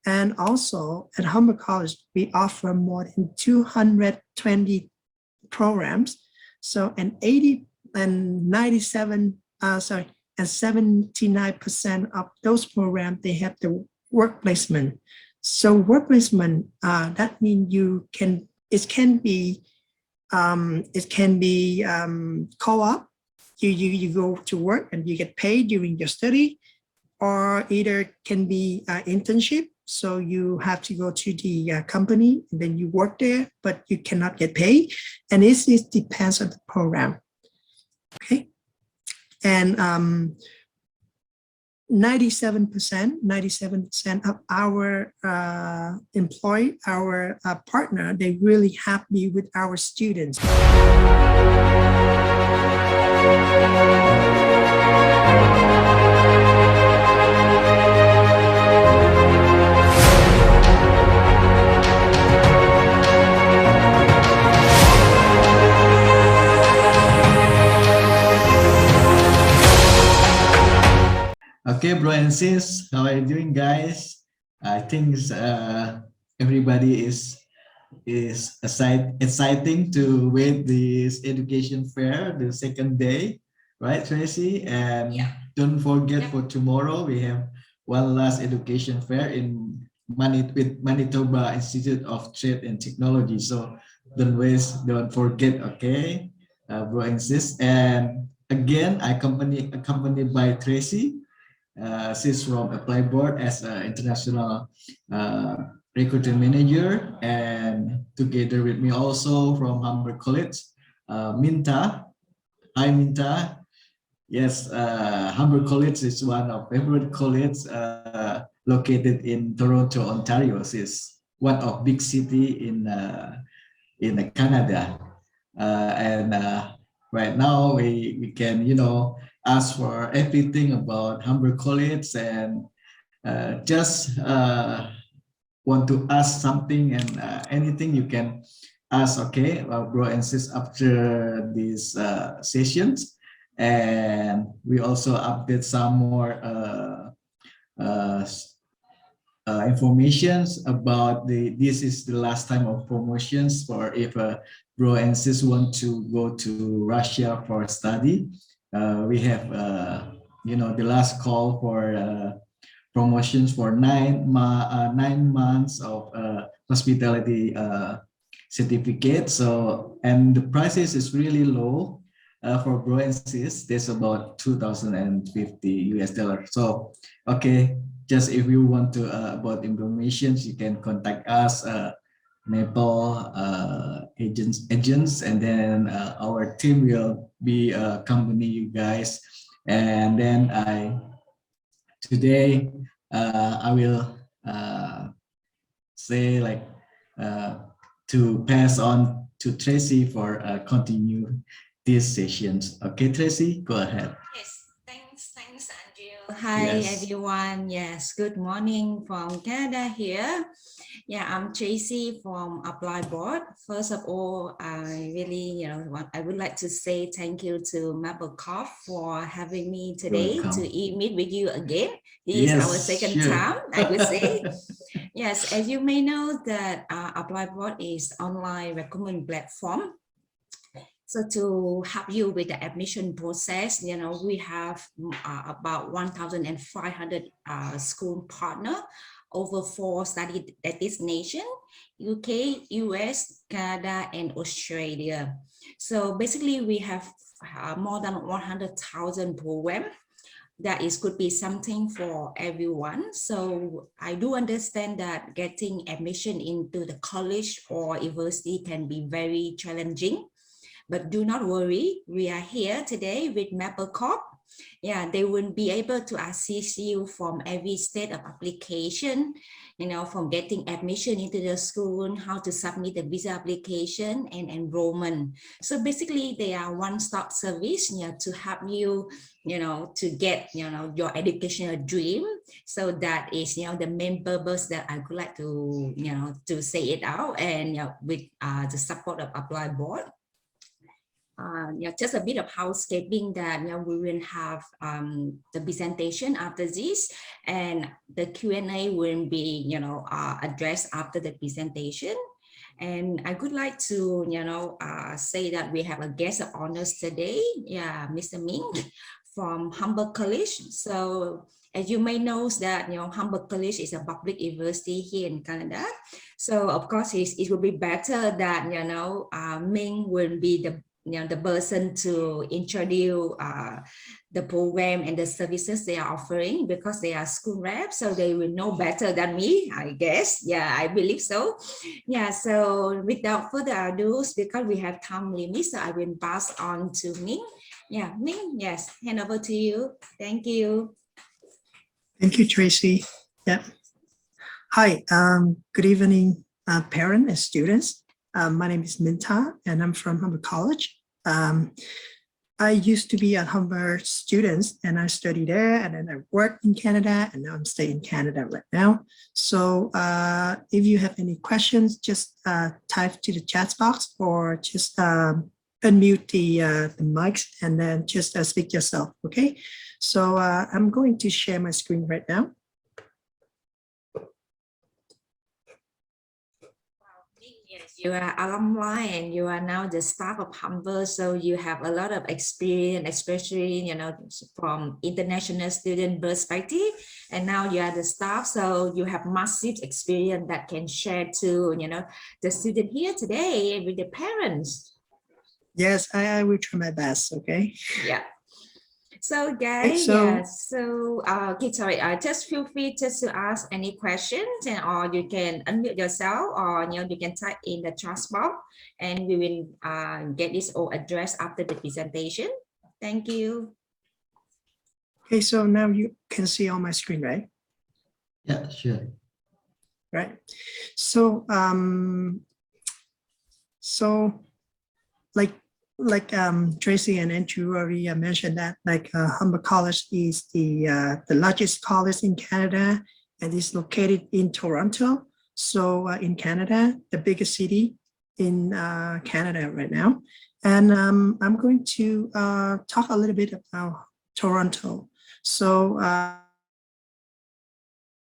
And also at Humber College, we offer more than 220 programs. So and 79% of those programs, they have the work placement. So work placement, that means it can be co-op. You go to work and you get paid during your study, or either can be internship. So you have to go to the company and then you work there, but you cannot get paid. And it depends on the program. Okay. And 97% of our our partner, they really happy with our students. Okay, bro and sis, how are you doing, guys? I think everybody is exciting to wait this education fair, the second day, right, Tracy? And don't forget for tomorrow we have one last education fair with Manitoba Institute of Trade and Technology. So don't forget, okay, bro and sis. And again, I accompanied by Tracy. She's from Apply Board as an international recruitment manager, and together with me also from Humber College, Minta. Hi, Minta. Yes, Humber College is one of favorite colleges located in Toronto, Ontario. It's one of big city in Canada, and right now we can ask for everything about Humber College, and just want to ask something, and anything you can ask, okay, bro and sis, after these sessions. And we also update some more informations about this is the last time of promotions for if bro and sis want to go to Russia for study. We have the last call for promotions for 9 months of hospitality certificate. So, and the prices is really low for bro and sis. There's about $2,050. So okay, just if you want to about information, you can contact us, Maple agents, and then our team will be accompany you guys. And then today I will say to pass on to Tracy for continue these sessions. Okay, Tracy, go ahead. Yes, thanks, Andrew. Hi, everyone. Yes, good morning from Canada here. Yeah, I'm Tracy from Apply Board. First of all, I really, I would like to say thank you to Maple Corp for having me today to meet with you again. This is our second time, I would say. Yes, as you may know that Apply Board is online recruitment platform. So to help you with the admission process, we have about 1,500 school partner over 4 study destination, UK, US, Canada, and Australia. So basically we have more than 100,000 program. That could be something for everyone. So I do understand that getting admission into the college or university can be very challenging. But do not worry, we are here today with Maple Corp. Yeah, they will be able to assist you from every stage of application, from getting admission into the school, how to submit the visa application and enrollment. So basically they are one-stop service to help you, to get, your educational dream. So that is, the main purpose that I would like to, to say it out, and with the support of Apply Board. just a bit of housekeeping that we will have the presentation after this, and the Q&A will be addressed after the presentation. And I would like to say that we have a guest of honors today, Mr. Ming from Humber College. So as you may know that Humber College is a public university here in Canada. So of course it will be better that Ming will be the person to introduce the program and the services they are offering, because they are school reps, so they will know better than me, I guess. Yeah, I believe so. Yeah, so without further ado, because we have time limit, so I will pass on to Ming. Yeah, Ming, yes, hand over to you. Thank you. Thank you, Tracy. Yeah. Hi, good evening, parents and students. My name is Minta, and I'm from Humber College. I used to be a Humber student, and I studied there, and then I worked in Canada, and now I'm staying in Canada right now. So if you have any questions, just type to the chat box, or just unmute the mics and then just speak yourself, okay? So I'm going to share my screen right now. Yes, you are alumni and you are now the staff of Humber, so you have a lot of experience, especially from international student perspective, and now you are the staff, so you have massive experience that can share to the student here today with the parents. Yes, I will try my best, okay? Yeah. So guys, sorry, just feel free just to ask any questions, or you can unmute yourself, or you can type in the chat box, and we will get this all addressed after the presentation. Thank you. Okay, so now you can see on my screen, right? Yeah, sure. Right. So like Tracy and Andrew already mentioned that Humber College is the largest college in Canada, and is located in Toronto. So in Canada, the biggest city in Canada right now. And I'm going to talk a little bit about Toronto. So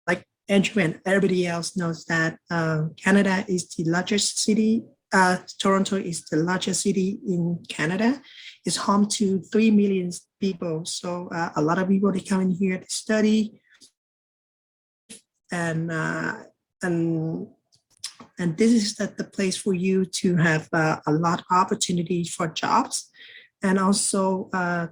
like Andrew and everybody else knows that Canada is the largest city. Toronto is the largest city in Canada. It's home to 3 million people. So a lot of people, they come in here to study, and this is the place for you to have a lot of opportunity for jobs. And also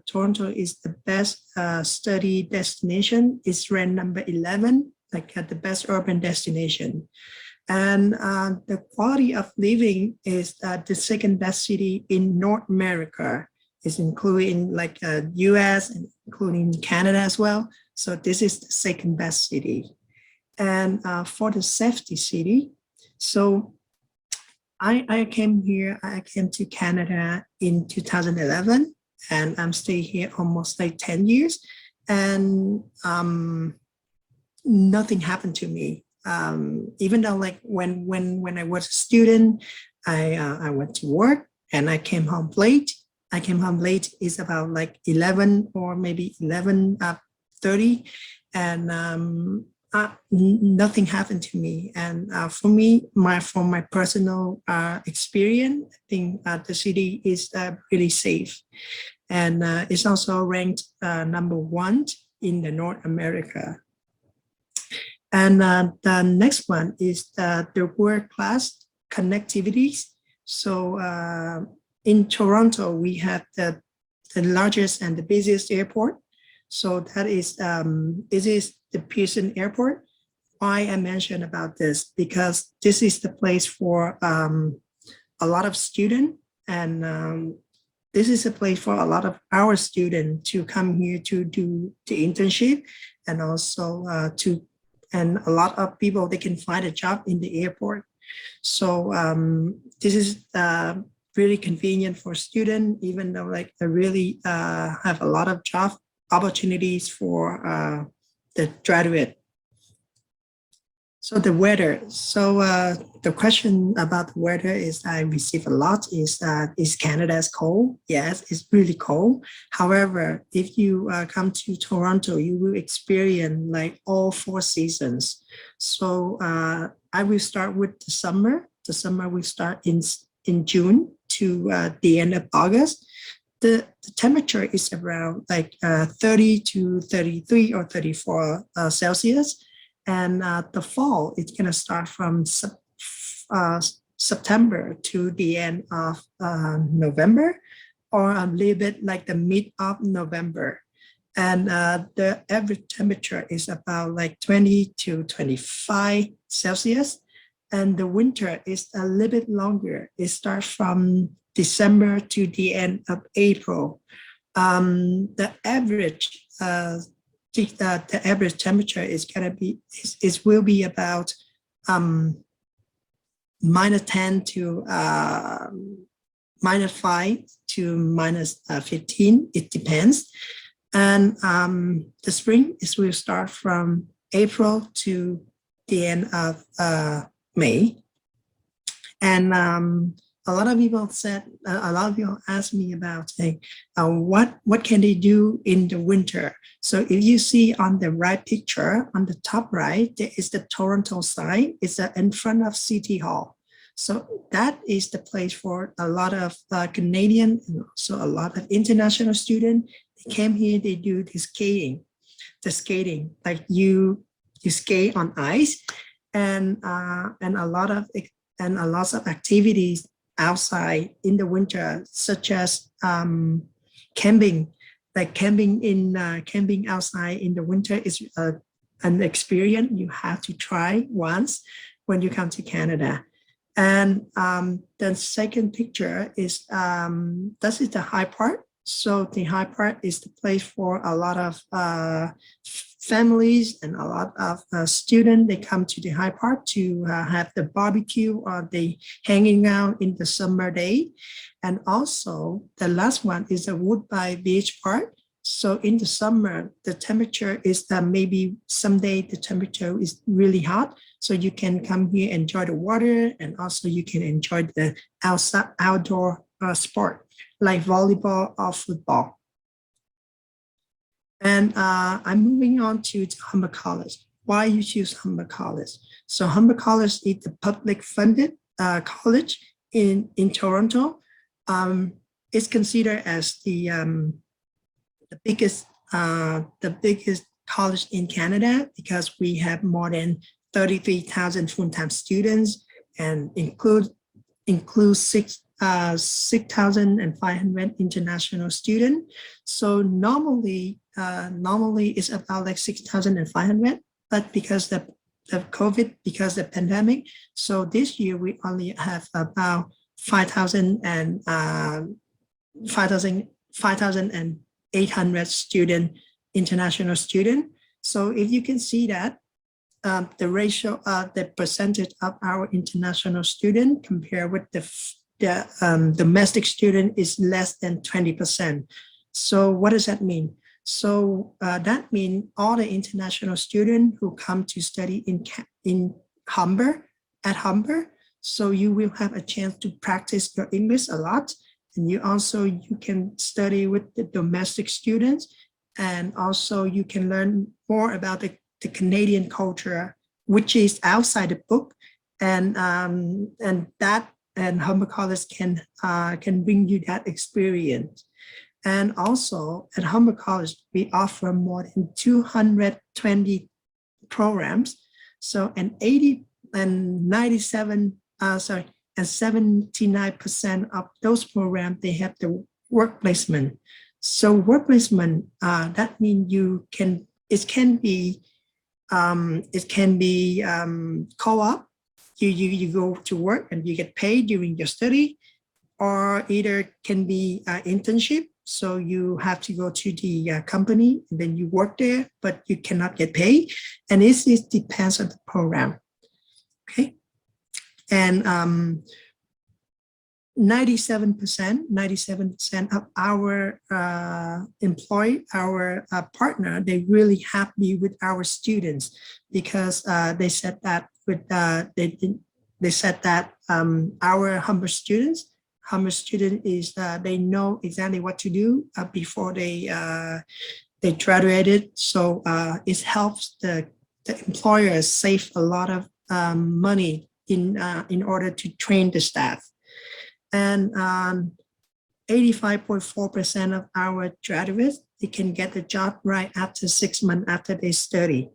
Toronto is the best study destination. It's ranked number 11, the best urban destination. And the quality of living is the second best city in North America. It's including US and including Canada as well. So this is the second best city. And for the safety city, so I came to Canada in 2011, and I'm staying here almost 10 years, and nothing happened to me. Even though when I was a student, I went to work and I came home late. I came home late is about 11 or maybe 11:30, and nothing happened to me. And for me, from my personal experience, I think the city is really safe, and it's also ranked number 1 in the North America. And the next one is the world-class connectivities. So in Toronto, we have the largest and the busiest airport. So that is this is the Pearson Airport. Why I mentioned about this? Because this is the place for a lot of students, and this is a place for a lot of our students to come here to do the internship, and also and a lot of people, they can find a job in the airport. So this is really convenient for students, even though they really have a lot of job opportunities for the graduate. So the weather. So the question about the weather is I receive a lot is Canada's cold? Yes, it's really cold. However, if you come to Toronto, you will experience like all 4 seasons. So I will start with the summer. The summer will start in June to the end of August. The temperature is around like 30 to 33 or 34 Celsius. And the fall, it's going to start from September to the end of November, or a little bit like the mid of November. And the average temperature is about like 20 to 25 Celsius. And the winter is a little bit longer. It starts from December to the end of April. The average the average temperature is gonna be will be about -10 to -5 to -15. It depends. And the spring will start from April to the end of May. And a lot of people ask me about what can they do in the winter. So if you see on the right picture, on the top right, there is the Toronto sign. It's in front of City Hall. So that is the place for a lot of Canadian and also a lot of international students. They came here, they do the skating, like you skate on ice, and a lot of activities outside in the winter, such as camping. Like camping outside in the winter is an experience you have to try once when you come to Canada. And the second picture is this is the high part. So the high part is the place for a lot of families and a lot of students. They come to the high part to have the barbecue, or they hanging out in the summer day. And also the last one is the Woodbine Beach part. So in the summer, the temperature is maybe someday the temperature is really hot. So you can come here, enjoy the water, and also you can enjoy the outdoor sport like volleyball or football. And I'm moving on to Humber College. Why you choose Humber College? So Humber College is the public funded college in Toronto. It's considered as the biggest college in Canada because we have more than 33,000 full-time students and include 6,500 international students. So normally it's about like 6,500, but because the COVID, because the pandemic, so this year we only have about 5,800 international student. So if you can see that the ratio, the percentage of our international student compared with the domestic student is less than 20%. So what does that mean? So that means all the international students who come to study in Humber, at Humber, so you will have a chance to practice your English a lot. And you can study with the domestic students, and also you can learn more about the Canadian culture, which is outside the book, and Humber College can bring you that experience. And also at Humber College, we offer more than 220 programs. So and 79% of those programs, they have the work placement. So work placement, that means it can be co-op. You go to work and you get paid during your study, or either can be internship. So you have to go to the company and then you work there, but you cannot get paid. And it depends on the program. Okay. And 97% of our partner, they really happy with our students because they said that with they said that our Humber student is they know exactly what to do before they graduated. So it helps the employers save a lot of money in order to train the staff. And 85.4% of our graduates, they can get a job right after 6 months after they study.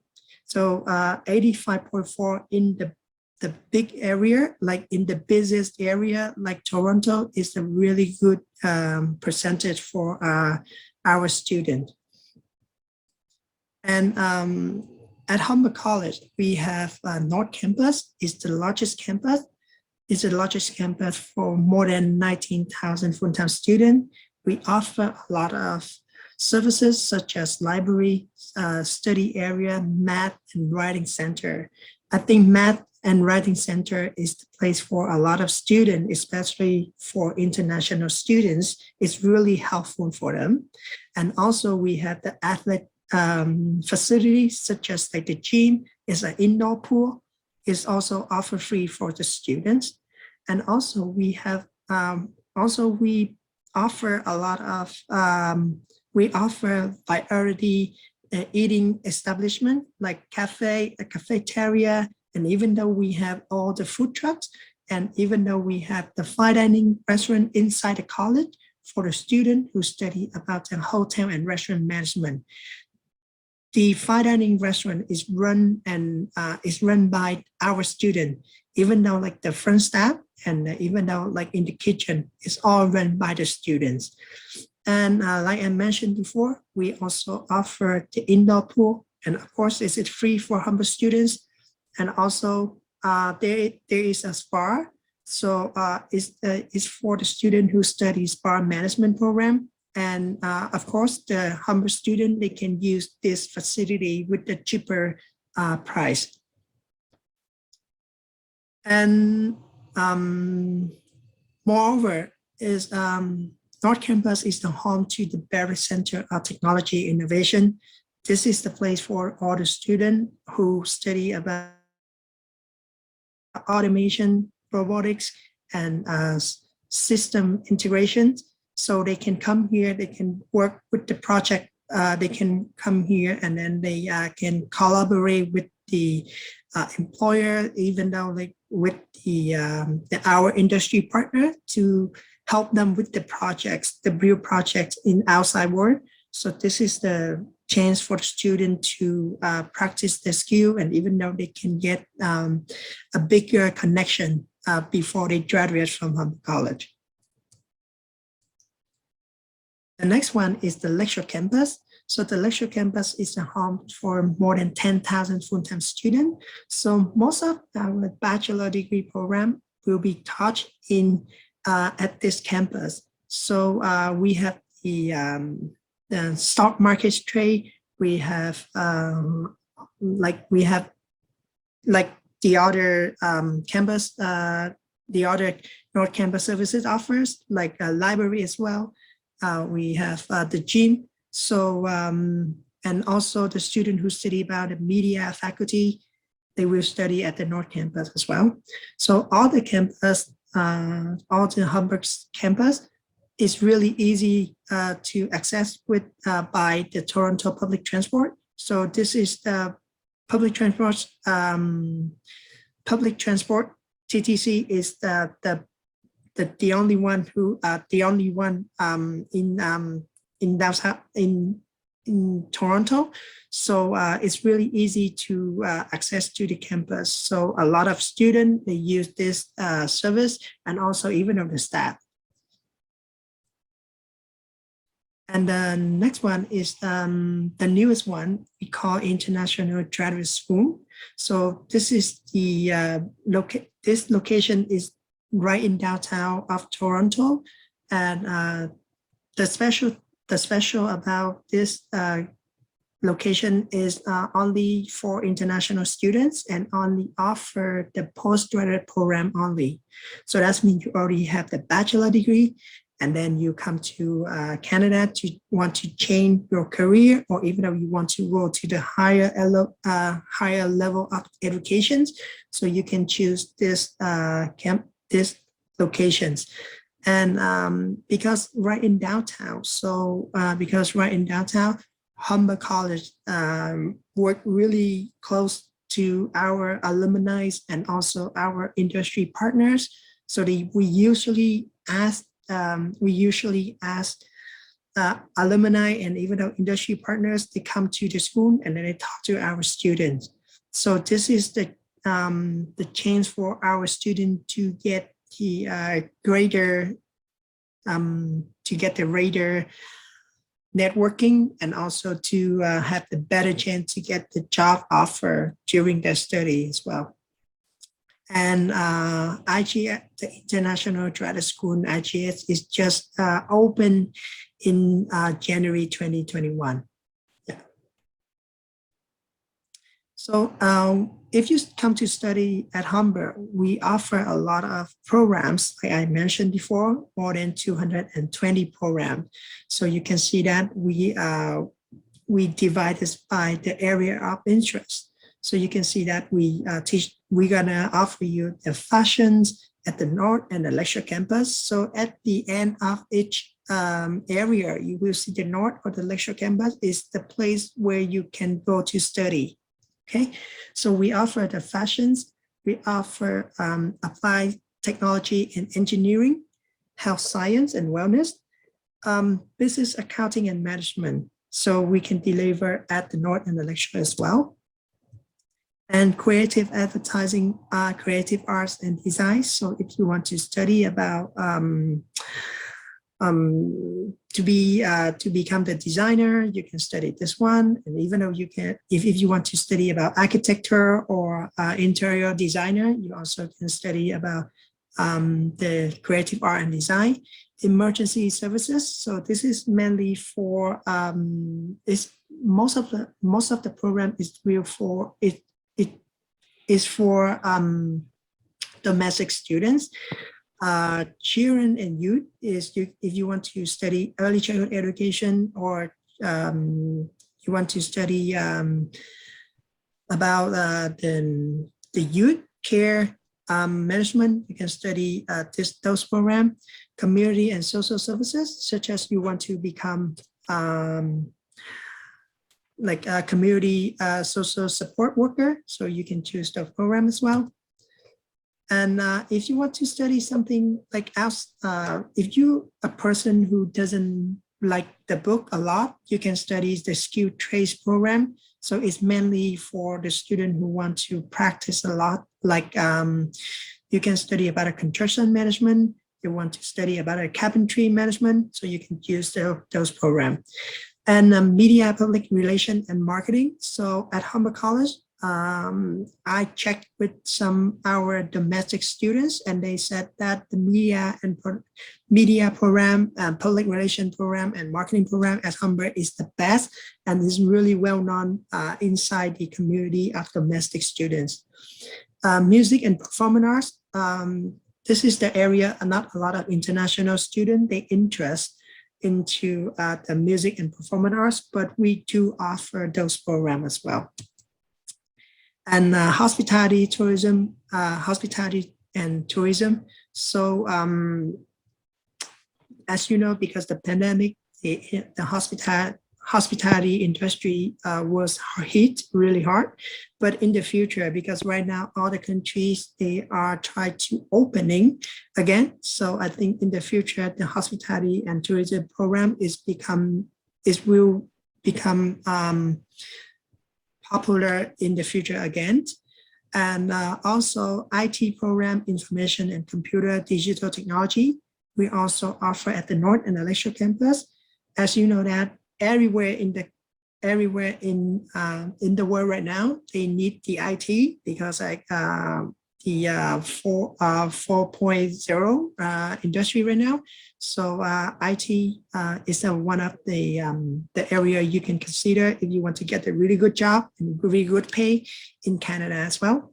So 85.4 in the big area, like in the busiest area, like Toronto, is a really good percentage for our students. And at Humber College, we have North Campus. It's the largest campus. It's the largest campus for more than 19,000 full-time students. We offer a lot of services such as library, study area, math and writing center. I think math and writing center is the place for a lot of students, especially for international students. It's really helpful for them. And also we have the athletic facilities such as like the gym is an indoor pool, is also offered free for the students. And also we have we offer a lot of we offer variety eating establishment like cafe, a cafeteria, and even though we have all the food trucks, and even though we have the fine dining restaurant inside the college for the student who study about the hotel and restaurant management. The fine dining restaurant is run by our student, even though like the front staff and even though like in the kitchen, it's all run by the students. And like I mentioned before, we also offer the indoor pool, and of course, is it free for Humber students? And also there is a spa. So it's for the student who studies spa management program. And of course, the Humber student, they can use this facility with the cheaper price. And moreover, is North Campus is the home to the Barry Center of Technology Innovation. This is the place for all the students who study about automation, robotics, and system integration. So they can come here, they can work with the project, they can come here and then they can collaborate with the employer, even though like with our industry partner to help them with the projects, the real projects in outside world. So this is the chance for the student to practice their skill, and even though they can get a bigger connection before they graduate from Humber College. The next one is the lecture campus. So the lecture campus is a home for more than 10,000 full-time students. So most of our bachelor degree program will be taught in at this campus. So we have the stock market trade. We have like the other campus, the other North Campus services offers, like a library as well. We have the gym. So, and also the student who study about the media faculty, they will study at the North Campus as well. So all the campus, all the Humber campus is really easy to access with by the Toronto public transport. So this is the public transport, TTC is the only one who in downtown in Toronto. So it's really easy to access to the campus. So a lot of students, they use this service, and also even of the staff. And the next one is the newest one we call International Graduate School. So this is the this location is right in downtown of Toronto, and the special about this location is only for international students and only offer the postgraduate program only. So that means you already have the bachelor degree and then you come to Canada to want to change your career, or even though you want to go to the higher level of educations, so you can choose this this locations. And because right in downtown, Humber College work really close to our alumni and also our industry partners. So we usually ask alumni and even our industry partners to come to the school, and then they talk to our students. So this is the chance for our student to get the greater networking, and also to have the better chance to get the job offer during their study as well. And IGS, the International Graduate School in IGS, is just open in January 2021. Yeah. So if you come to study at Humber, we offer a lot of programs, like I mentioned before, more than 220 programs. So you can see that we divide this by the area of interest. So you can see that we're gonna offer you the fashions at the North and the Lecture Campus. So at the end of each area, you will see the North or the Lecture Campus is the place where you can go to study. Okay, so we offer the fashions, we offer applied technology and engineering, health science and wellness, business accounting and management. So we can deliver at the North and the Lecture as well. And creative advertising, creative arts and design. So if you want to study about to become the designer, you can study this one. And even though you can, if you want to study about architecture or interior designer, you also can study about the creative art and design. Emergency services. So this is mainly for most of the program is real for it is for domestic students. Children and youth is if you want to study early childhood education, or you want to study about the youth care management, you can study those programs. Community and social services, such as you want to become like a community social support worker, so you can choose the program as well. And if you want to study something like else, if you a person who doesn't like the book a lot, you can study the skilled trades program. So it's mainly for the student who want to practice a lot. Like you can study about a construction management. You want to study about a carpentry management, so you can use those programs. And media, public relation, and marketing. So at Humber College, I checked with our domestic students, and they said that the media program, public relation program, and marketing program at Humber is the best, and is really well known inside the community of domestic students. Music and performing arts. This is the area not a lot of international students they interest into the music and performing arts, but we do offer those programs as well. And hospitality and tourism. So as you know, because the pandemic, the hospitality industry was hit really hard. But in the future, because right now all the countries, they are trying to opening again. So I think in the future, the hospitality and tourism program will become popular in the future again. And also IT program, information and computer digital technology. We also offer at the North and the Lecture Campus. As you know that everywhere in the world right now, they need the IT, because like the 4.0 industry right now. So IT is one of the area you can consider if you want to get a really good job and really good pay in Canada as well.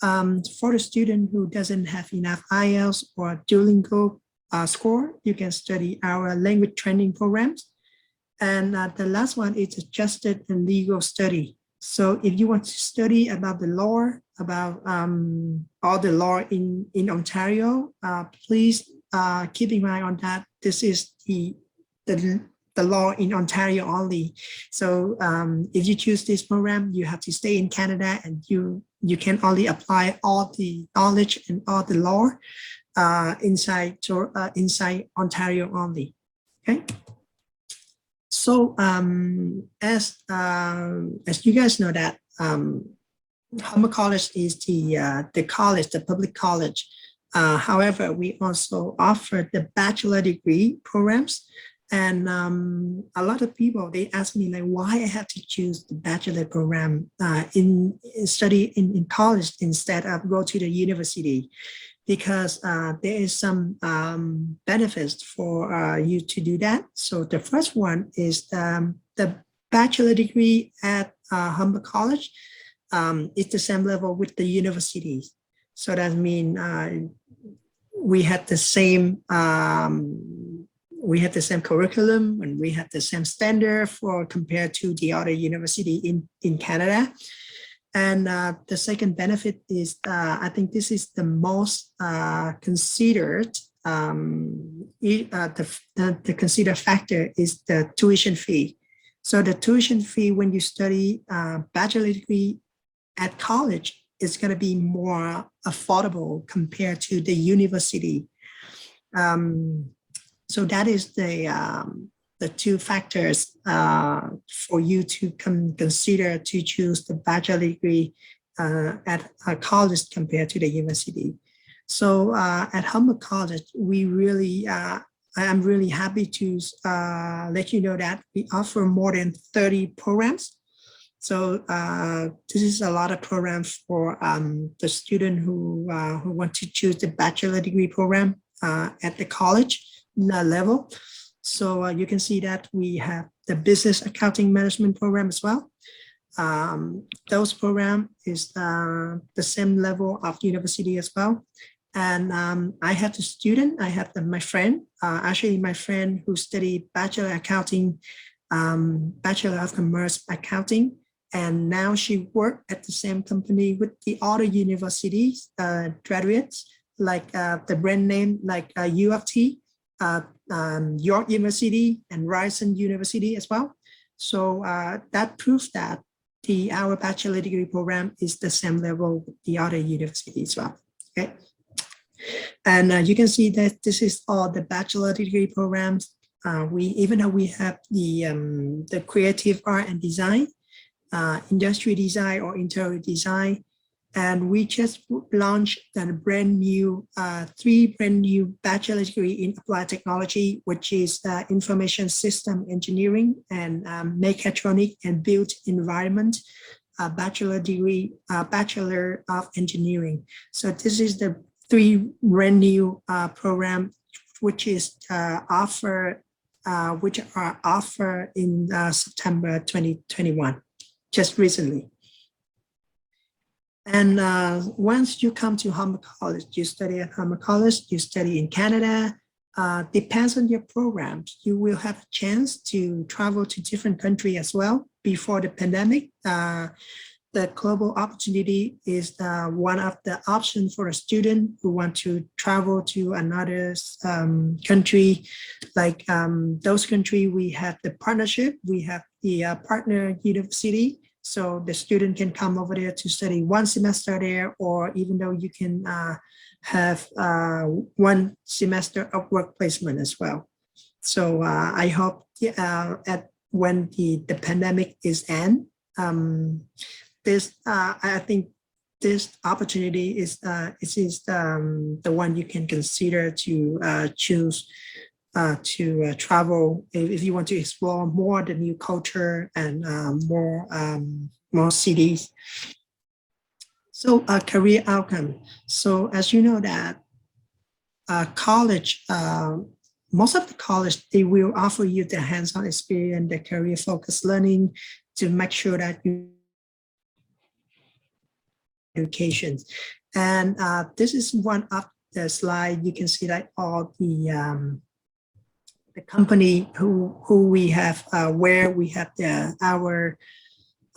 For the student who doesn't have enough IELTS or Duolingo score, you can study our language training programs. And the last one is adjusted and legal study. So if you want to study about the law, about all the law in Ontario, please keep in mind on that. This is the law in Ontario only. So if you choose this program, you have to stay in Canada, and you can only apply all the knowledge and all the law inside Ontario only. Okay. So as you guys know that Humber College is the college, the public college. However, we also offer the bachelor degree programs. And a lot of people, they ask me like, why I have to choose the bachelor program in study in college instead of go to the university, because there is some benefits for you to do that. So the first one is the bachelor degree at Humber College is the same level with the universities. So that means we had the same curriculum, and we had the same standard for compared to the other university in Canada. And the second benefit is, I think this is the most considered, the considered factor is the tuition fee. So the tuition fee when you study bachelor degree at college is going to be more affordable compared to the university. So that is the two factors for you to consider to choose the bachelor degree at a college compared to the university. So at Humber College, we really, I am really happy to let you know that we offer more than 30 programs. So this is a lot of programs for the student who want to choose the bachelor degree program at the college level. So you can see that we have the business accounting management program as well. Those program is the same level of university as well. And I have the student, I have my friend, actually my friend who studied Bachelor Accounting, Bachelor of Commerce Accounting, and now she worked at the same company with the other universities graduates, like the brand name like U of T, York University, and Ryerson University as well. So that proves that our bachelor degree program is the same level with the other universities as well. Okay. And you can see that this is all the bachelor degree programs. Even though we have the creative art and design, industrial design or interior design, and we just launched a brand new, 3 brand new bachelor degree in applied technology, which is information system engineering and mechatronic and built environment bachelor degree, Bachelor of Engineering. So this is the 3 brand new program which is which are offered in September 2021, just recently. And once you come to Humber College, you study at Humber College, you study in Canada, depends on your programs. You will have a chance to travel to different countries as well. Before the pandemic, the global opportunity is one of the options for a student who want to travel to another country. Like those countries, we have the partnership, we have the partner university. So the student can come over there to study 1 semester there, or even though you can have 1 semester of work placement as well. So I hope when the pandemic is end, I think this opportunity is the one you can consider to choose to travel if you want to explore more the new culture and more cities. So career outcome. So as you know that college, most of the college, they will offer you the hands-on experience, the career focused learning to make sure that you education. And this is one of the slide, you can see that all the company who we have, where we have our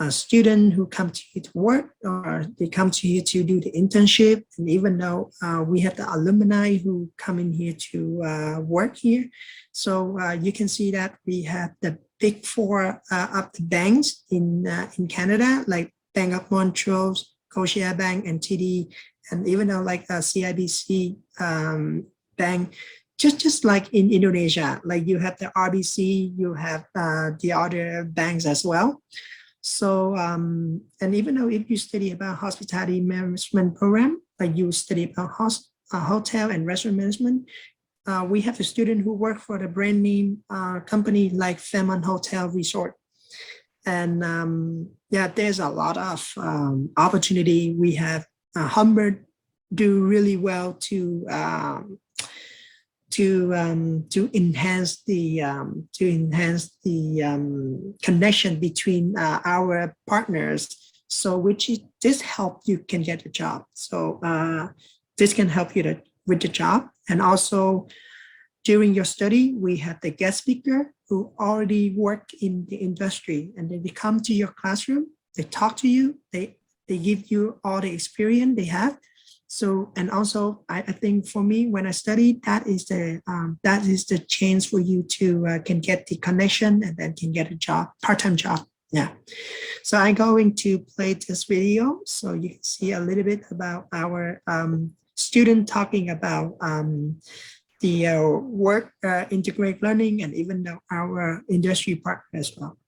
student who come to you to work, or they come to you to do the internship. And even though we have the alumni who come in here to work here. So you can see that we have the big four of the banks in Canada, like Bank of Montreal, Scotia Bank, and TD, and even though like CIBC Bank, just like in Indonesia, like you have the RBC, you have the other banks as well. So, and even though if you study about hospitality management program, like you study about hotel and restaurant management, we have a student who work for the brand name company like Fairmont Hotel Resort. And yeah, there's a lot of opportunity. We have Humber do really well to enhance the connection between our partners. So this help you can get a job. So this can help you with the job. And also during your study, we have the guest speaker who already work in the industry, and then they come to your classroom, they talk to you, they give you all the experience they have. So, and also, I think for me, when I studied, that is the chance for you to can get the connection and then can get a job, part-time job. Yeah. So I'm going to play this video so you can see a little bit about our student talking about the work integrate learning, and even though our industry partner as well.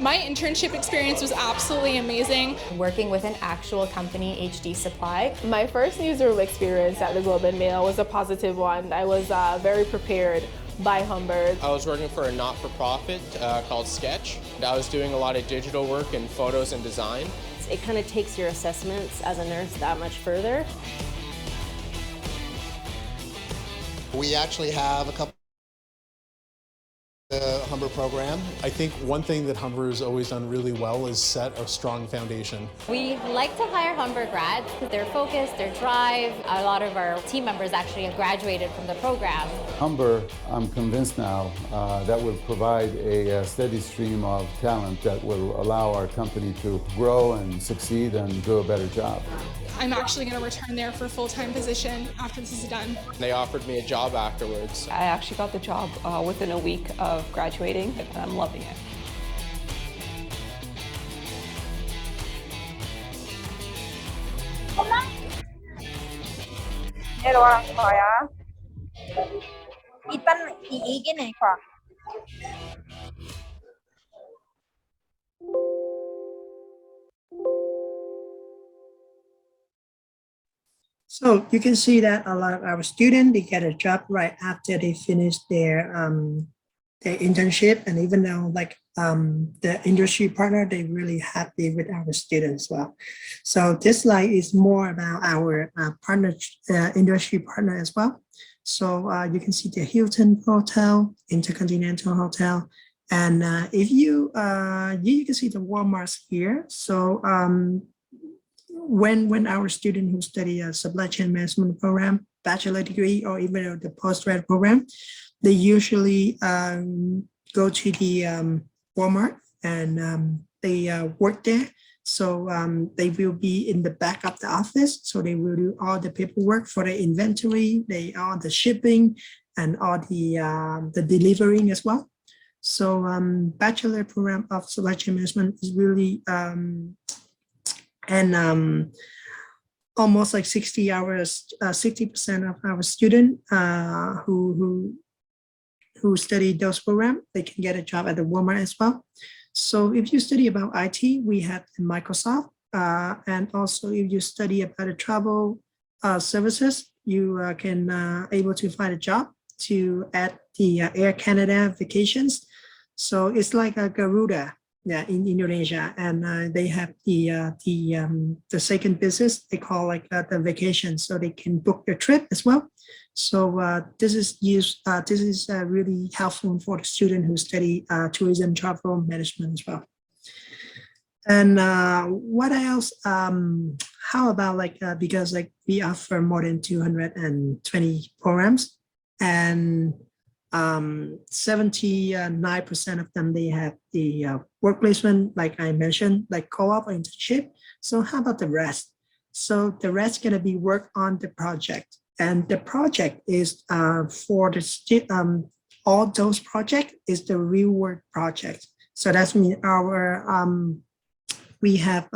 My internship experience was absolutely amazing. Working with an actual company, HD Supply. My first newsroom experience at the Globe and Mail was a positive one. I was very prepared by Humber. I was working for a not-for-profit called Sketch. I was doing a lot of digital work and photos and design. It kind of takes your assessments as a nurse that much further. We actually have a couple the Humber program. I think one thing that Humber has always done really well is set a strong foundation. We like to hire Humber grads because their focus, their drive. A lot of our team members actually have graduated from the program. Humber, I'm convinced now, that will provide a steady stream of talent that will allow our company to grow and succeed and do a better job. I'm actually going to return there for a full-time position after this is done. They offered me a job afterwards. I actually got the job within a week of graduating, and I'm loving it. So you can see that a lot of our students, they get a job right after they finish their internship, and even though like the industry partner, they really happy with our students as well. So this slide is more about our partner, industry partner as well. So you can see the Hilton Hotel, Intercontinental Hotel, and if you can see the Walmarts here. So when our student who study a supply chain management program, bachelor degree, or even the postgrad program, they usually go to the Walmart and they work there. So they will be in the back of the office. So they will do all the paperwork for the inventory, all the shipping, and all the delivering as well. So bachelor program of supply chain management is really almost like 60 hours, 60% of our students who study those programs, they can get a job at the Walmart as well. So if you study about IT, we have Microsoft, and also if you study about the travel services, you can able to find a job to add the Air Canada vacations. So it's like a Garuda, yeah, in Indonesia, and they have the second business they call like the vacation, so they can book your trip as well. So this is really helpful for the student who study tourism travel management as well. And what else? How about like because like we offer more than 220 programs, and 79% of them, they have the work placement, like I mentioned, like co-op or internship. So how about the rest? So the rest gonna be work on the project, and the project is for the all those project is the real work project. So that's mean our we have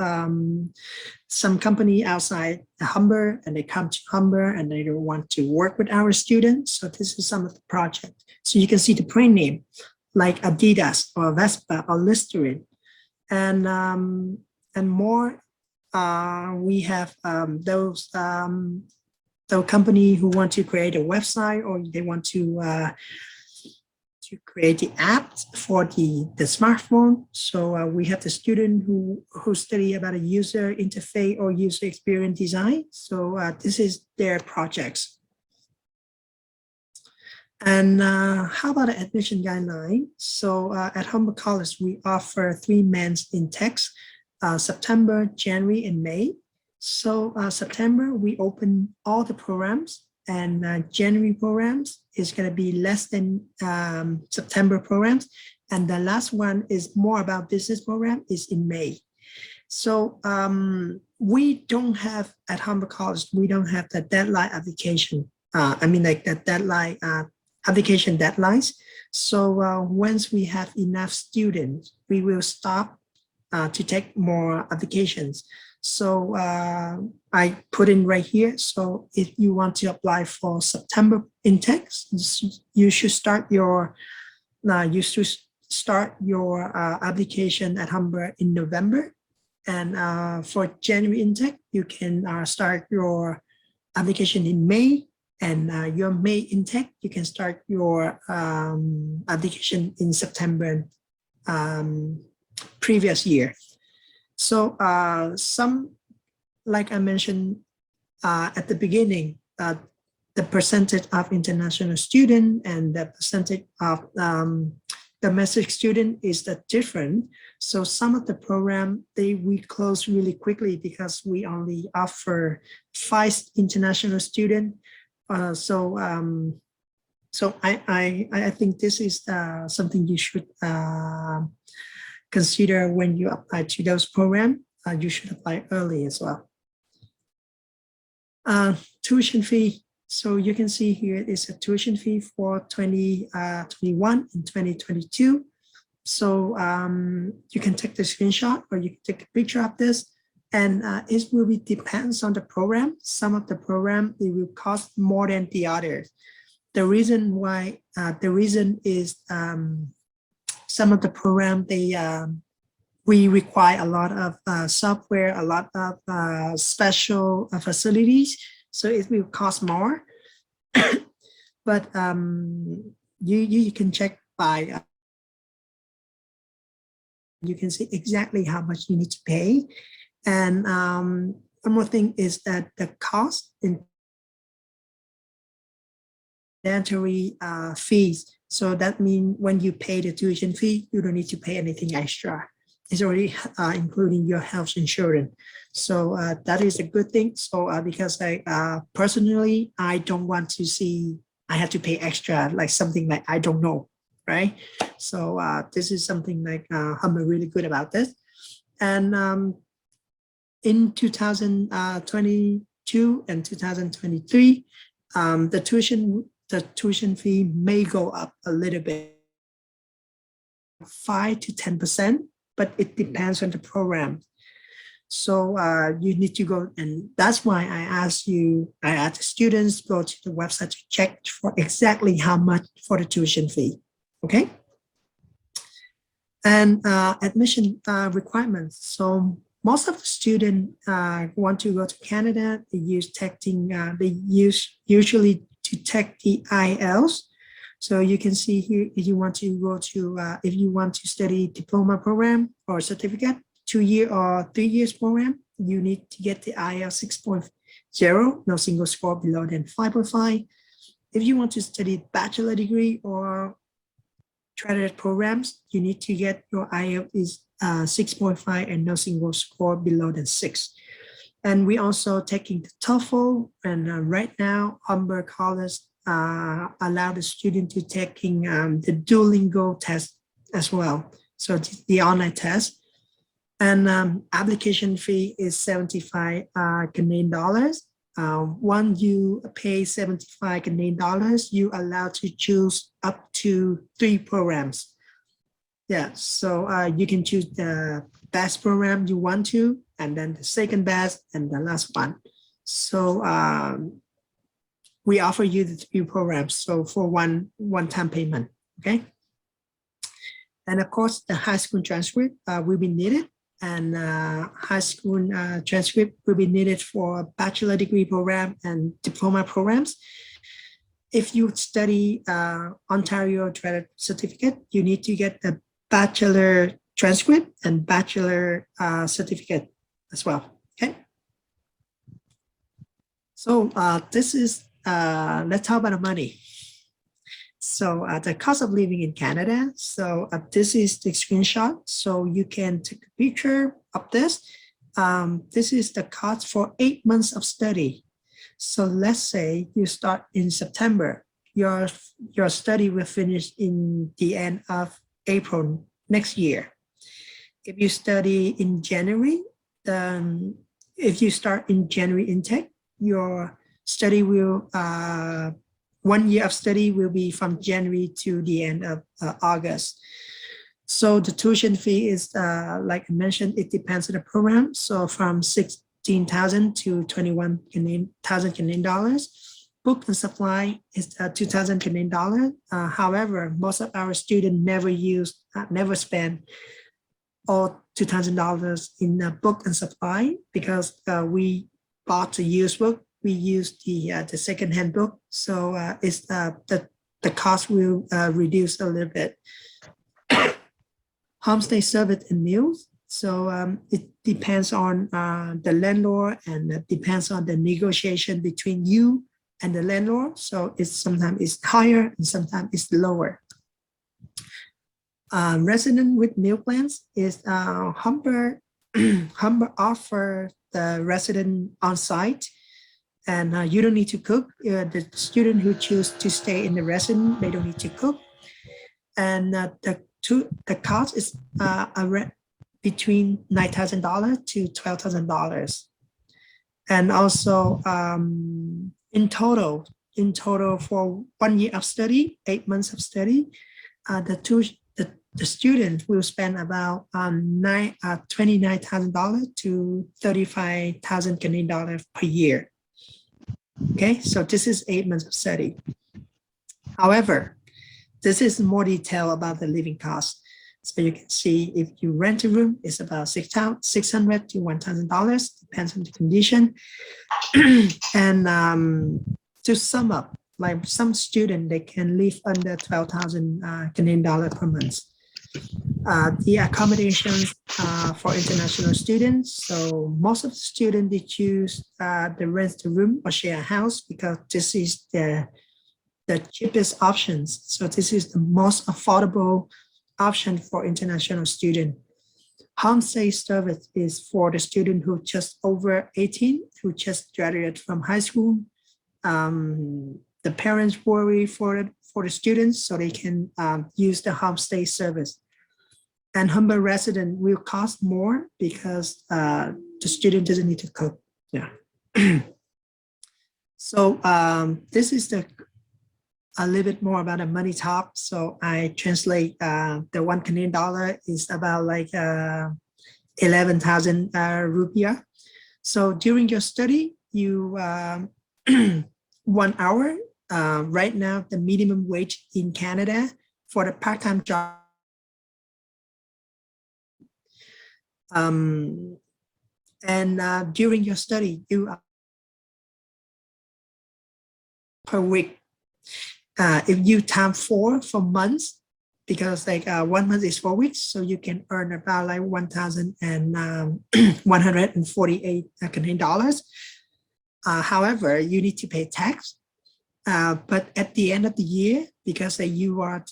some company outside Humber, and they come to Humber and they want to work with our students. So this is some of the project. So you can see the brand name like Adidas or Vespa or Listerine, and more. We have those company who want to create a website, or they want to create the app for the smartphone. So we have the student who study about a user interface or user experience design. So this is their projects. And how about the admission guideline? So at Humber College, we offer 3 months intakes, September, January, and May. So September, we open all the programs, and January programs is going to be less than September programs. And the last one is more about business program is in May. So we don't have at Humber College, we don't have the deadline application. I mean like the deadline application deadlines. So once we have enough students, we will stop to take more applications. So I put in right here. So if you want to apply for September intakes, you should start your application at Humber in November. And for January intake, you can start your application in May. And your May intake, you can start your application in September previous year. So some, like I mentioned at the beginning, the percentage of international student and the percentage of domestic student is different. So some of the program, we close really quickly because we only offer 5 international students. So I think this is something you should consider when you apply to those programs. You should apply early as well. Tuition fee. So you can see here is a tuition fee for 2021 and 2022. So you can take the screenshot or you can take a picture of this. And it will be depends on the program. Some of the program, they will cost more than the others. The reason why, is some of the program, we require a lot of software, a lot of special facilities. So it will cost more. But you can check by, you can see exactly how much you need to pay. And one more thing is that the cost in mandatory fees. So that means when you pay the tuition fee, you don't need to pay anything extra. It's already including your health insurance. So that is a good thing. So because I personally, I don't want to see, I have to pay extra, like something like I don't know, right? So this is something like Humber really good about this. And in 2022 and 2023, the tuition fee may go up a little bit, 5 to 10%, but it depends on the program. So you need to go, and that's why I asked the students go to the website to check for exactly how much for the tuition fee, okay? And admission requirements. So most of the students want to go to Canada. They use usually to take the IELTS So you can see here, if you want to go to, if you want to study diploma program or certificate, 2-year or 3 years program, you need to get the IELTS 6.0, no single score below than 5.5. If you want to study bachelor degree or credit programs, you need to get your IELTS is 6.5 and no single score below than 6. And we also taking the TOEFL, and right now Humber College allow the student to taking the Duolingo test as well. So the online test, and application fee is 75 Canadian dollars. Once you pay 75 Canadian dollars, you allowed to choose up to 3 programs. Yeah, so you can choose the best program you want to, and then the second best, and the last one. So we offer you the 3 programs, so for one-time payment, okay? And of course, the high school transcript will be needed, and high school transcript will be needed for bachelor degree program and diploma programs. If you study Ontario credit certificate, you need to get the bachelor transcript and bachelor certificate as well, okay? So this is, let's talk about the money. So the cost of living in Canada. So this is the screenshot. So you can take a picture of this. This is the cost for 8 months of study. So let's say you start in September. Your study will finish in the end of April next year. If you study in January, then if you start in January intake, your study will 1 year of study will be from January to the end of August. So the tuition fee is, like I mentioned, it depends on the program. So from 16,000 to 21,000 Canadian dollars. Book and supply is 2,000 Canadian dollars. However, most of our students never spend all $2,000 in the book and supply, because we bought the used book. We use the second-hand book, so it's the cost will reduce a little bit. Homestay service and meals. So it depends on the landlord, and it depends on the negotiation between you and the landlord. So it's sometimes it's higher and sometimes it's lower. Resident with meal plans is Humber. Humber offer the resident on site, and you don't need to cook. The student who choose to stay in the residence, they don't need to cook. And the cost is between $9,000 to $12,000. And also in total for 1 year of study, 8 months of study, the student will spend about $29,000 to $35,000 Canadian dollars per year. Okay, so this is 8 months of study. However, this is more detail about the living cost. So you can see if you rent a room, it's about $600 to $1,000, depends on the condition. And to sum up, like some student, they can live under 12,000 Canadian dollars per month. The accommodations for international students. So most of the students, they choose the rent a room or share a house, because this is the cheapest options. So this is the most affordable option for international student. Homestay service is for the student who just over 18, who just graduated from high school. The parents worry for the students, so they can use the homestay service. And Humber resident will cost more because the student doesn't need to cook. Yeah. So this is a little bit more about the money talk. So I translate the 1 Canadian dollar is about like 11,000 rupiah. So during your study, you 1 hour. Right now, the minimum wage in Canada for the part-time job. During your study, you per week. If you time 4 for months, because like 1 month is 4 weeks, so you can earn about like 1,148 Canadian dollars. However, you need to pay tax. But at the end of the year, because you are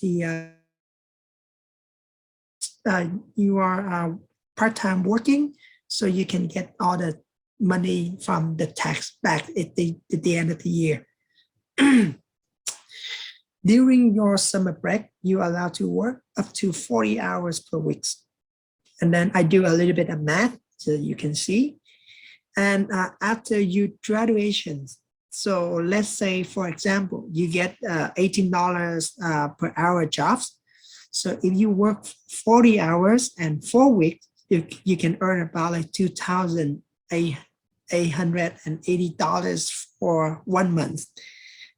part-time working, so you can get all the money from the tax back at the end of the year. During your summer break, you're allowed to work up to 40 hours per week. And then I do a little bit of math so you can see. And after your graduation, so let's say, for example, you get $18 per hour jobs. So if you work 40 hours and 4 weeks, you can earn about like $2,880 for 1 month.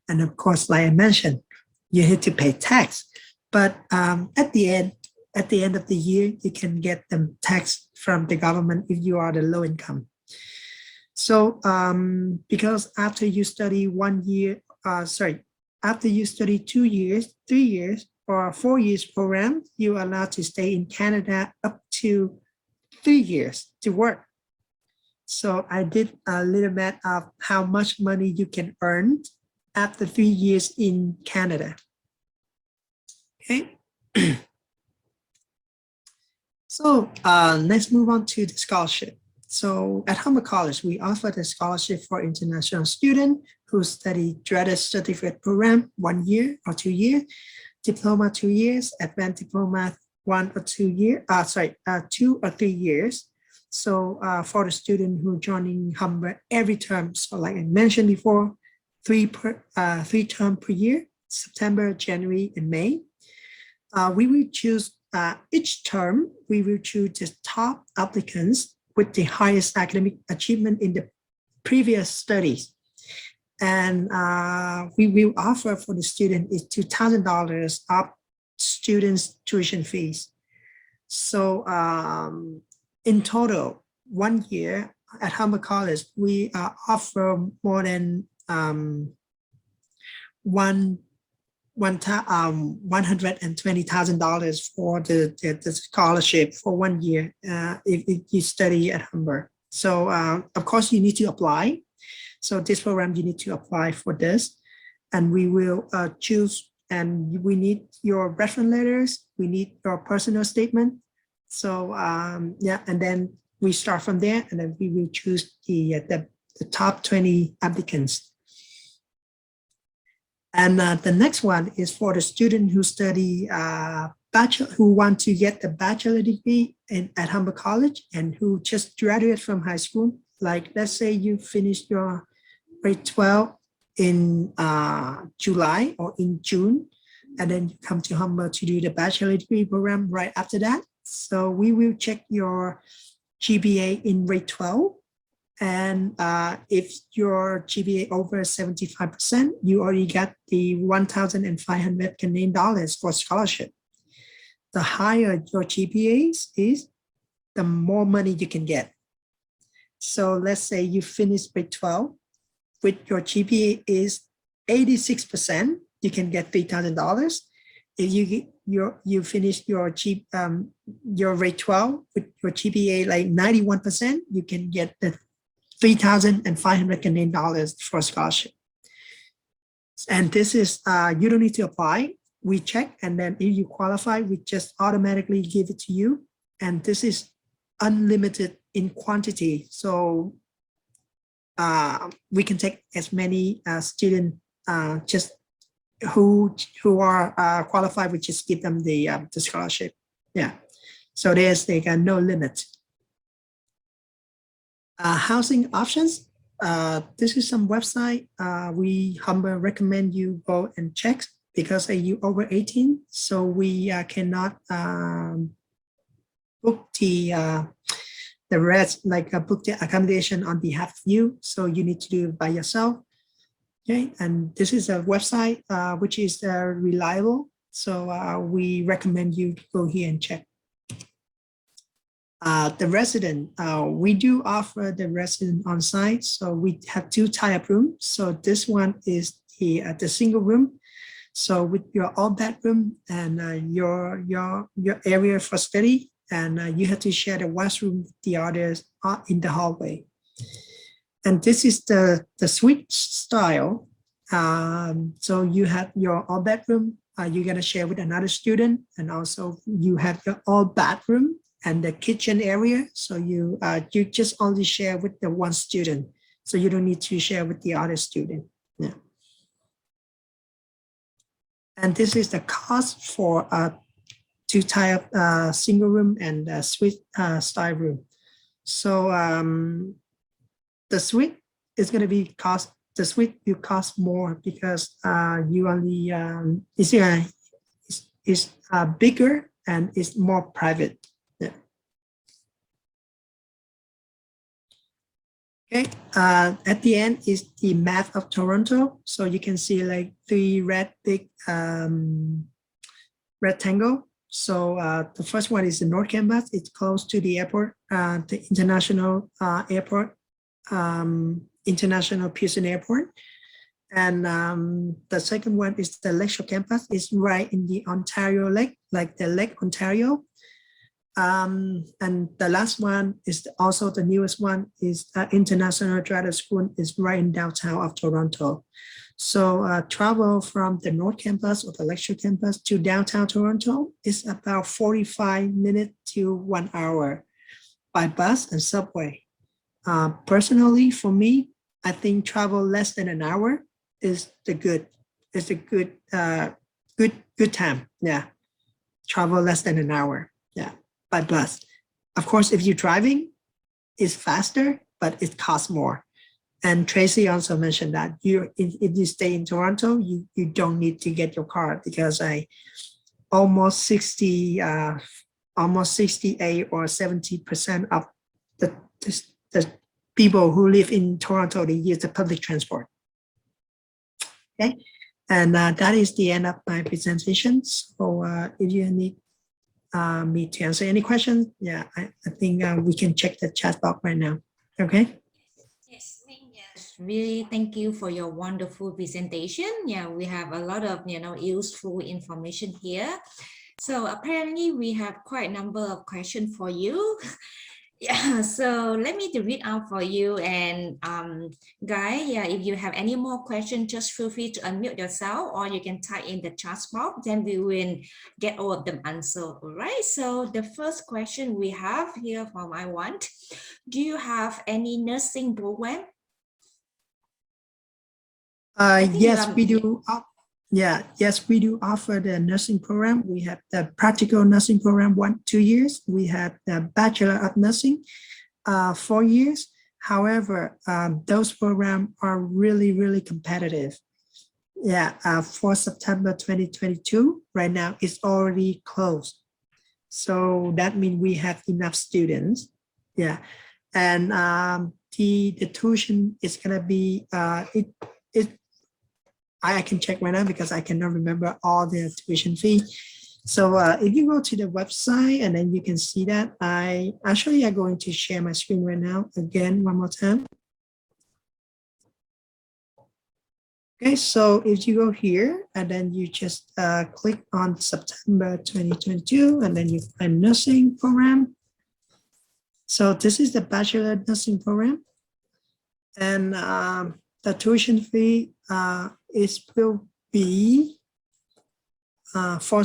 And of course, like I mentioned, you need to pay tax. But at the end of the year, you can get the tax from the government if you are the low income. So because after you study 1 year, after you study 2 years, 3 years, or 4 years program, you're allowed to stay in Canada up to 3 years to work. So I did a little bit of how much money you can earn after 3 years in Canada. Okay. So let's move on to the scholarship. So at Humber College, we offer the scholarship for international students who study graduate certificate program 1 year or 2 years, diploma 2 years, advanced diploma 1 or 2 years, 2 or 3 years. So for the student who joining Humber every term, so like I mentioned before, 3 terms per year, September, January, and May. We will choose each term, we will choose the top applicants with the highest academic achievement in the previous studies. And we will offer for the student is $2,000 of students' tuition fees. So in total, 1 year at Humber College, we offer more than $120,000 for the scholarship for 1 year if you study at Humber. So of course you need to apply. So this program, you need to apply for this, and we will choose, and we need your reference letters, we need your personal statement. So yeah, and then we start from there, and then we will choose the top 20 applicants. And the next one is for the student who study bachelor, who want to get the bachelor degree at Humber College and who just graduated from high school. Like let's say you finished your grade 12 in July or in June, and then you come to Humber to do the bachelor degree program right after that. So we will check your GPA in grade 12. And if your GPA over 75%, you already got the 1,500 Canadian dollars for scholarship. The higher your GPA is, the more money you can get. So let's say you finish grade 12 with your GPA is 86%, you can get $3,000. If you finish your grade 12 with your GPA like 91%, you can get the 3,500 Canadian dollars for scholarship. And this is, you don't need to apply. We check, and then if you qualify, we just automatically give it to you. And this is unlimited in quantity. So we can take as many students just who are qualified, we just give them the scholarship. Yeah. So there's like no limit. Housing options. This is some website we Humber recommend you go and check, because you over 18, so we cannot book the rest, like book the accommodation on behalf of you. So you need to do it by yourself. Okay, and this is a website which is reliable. So we recommend you go here and check. The resident, we do offer the resident on site. So we have 2 type of rooms. So this one is the single room. So with your all bedroom and your area for study, and you have to share the washroom with the others in the hallway. And this is the suite style. So you have your all bedroom, you're gonna share with another student, and also you have your all bathroom and the kitchen area. So you just only share with the one student. So you don't need to share with the other student. Yeah. And this is the cost for two type single room and suite style room. So the suite is going to be cost. The suite will cost more because you only is bigger and it's more private. Yeah. Okay. At the end is the map of Toronto. So you can see like three red big rectangle. So the first one is the North Campus. It's close to the airport, the international airport, International Pearson Airport. And the second one is the Lakeshore Campus. It's right in the Ontario Lake, like the Lake Ontario. And the last one is also the newest one is International Graduate School is right in downtown of Toronto. So travel from the North Campus or the Lakeshore Campus to downtown Toronto is about 45 minutes to 1 hour by bus and subway. Personally, for me, I think travel less than an hour is a good time. Yeah, travel less than an hour. Yeah, by bus. Of course, if you're driving, it's faster, but it costs more. And Tracy also mentioned that if you stay in Toronto, you don't need to get your car because almost 68 or 70% of the people who live in Toronto, they use the public transport. Okay, and that is the end of my presentation. So if you need me to answer any questions, yeah, I think we can check the chat box right now. Okay. Yes, really thank you for your wonderful presentation. Yeah, we have a lot of useful information here. So apparently we have quite a number of questions for you. Yeah, so let me to read out for you, and Guy, yeah, if you have any more questions, just feel free to unmute yourself, or you can type in the chat box, then we will get all of them answered. All right, so the first question we have here from I want, do you have any nursing program? Yes, we do. Yes, we do offer the nursing program. We have the practical nursing program, 2 years. We have the Bachelor of Nursing, 4 years. However, those programs are really, really competitive. Yeah, for September 2022, right now it's already closed. So that means we have enough students. Yeah, and the tuition is gonna be I can check right now because I cannot remember all the tuition fee. So if you go to the website and then you can see that I'm going to share my screen right now again one more time. Okay, so if you go here and then you just click on September 2022 and then you find nursing program. So this is the Bachelor Nursing program, and the tuition fee will be for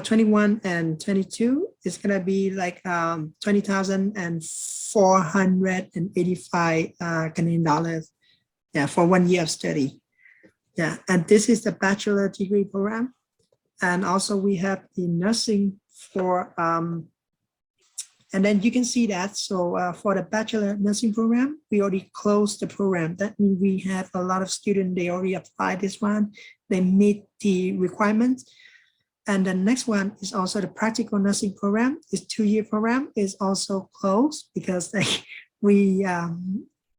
21 and 22. It's gonna be like 20,485 Canadian dollars. Yeah, for 1 year of study. Yeah, and this is the bachelor degree program, and also we have the nursing for and then you can see that. So for the Bachelor Nursing program, we already closed the program. That means we have a lot of students, they already applied this one. They meet the requirements. And the next one is also the Practical Nursing program. This 2-year program is also closed because we,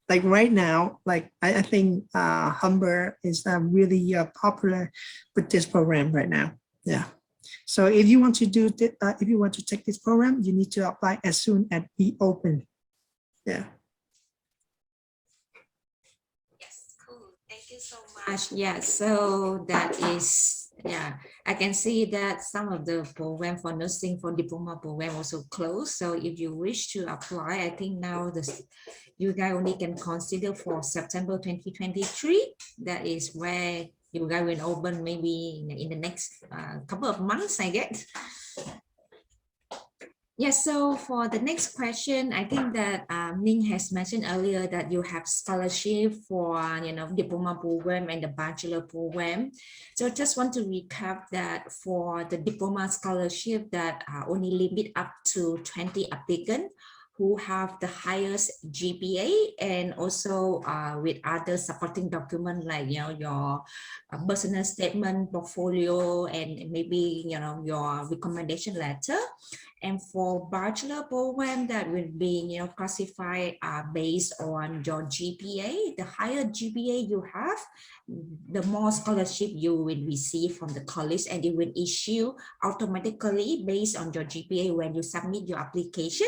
like right now, like I think Humber is really popular with this program right now. Yeah. So if you want to take this program, you need to apply as soon as we open. Yeah. Yes, cool. Thank you so much. much. Yeah, so that is, yeah, I can see that some of the program for nursing for diploma program also closed. So if you wish to apply, I think now you guys only can consider for September 2023. That is where you guys will open maybe in the next couple of months, I guess. Yes, so for the next question, I think that Ning has mentioned earlier that you have scholarship for, diploma program and the bachelor program. So just want to recap that for the diploma scholarship that only limit up to 20 applicants who have the highest GPA and also with other supporting document like, your personal statement, portfolio, and maybe, your recommendation letter. And for bachelor program, that will be, classified based on your GPA. The higher GPA you have, the more scholarship you will receive from the college, and it will issue automatically based on your GPA when you submit your application.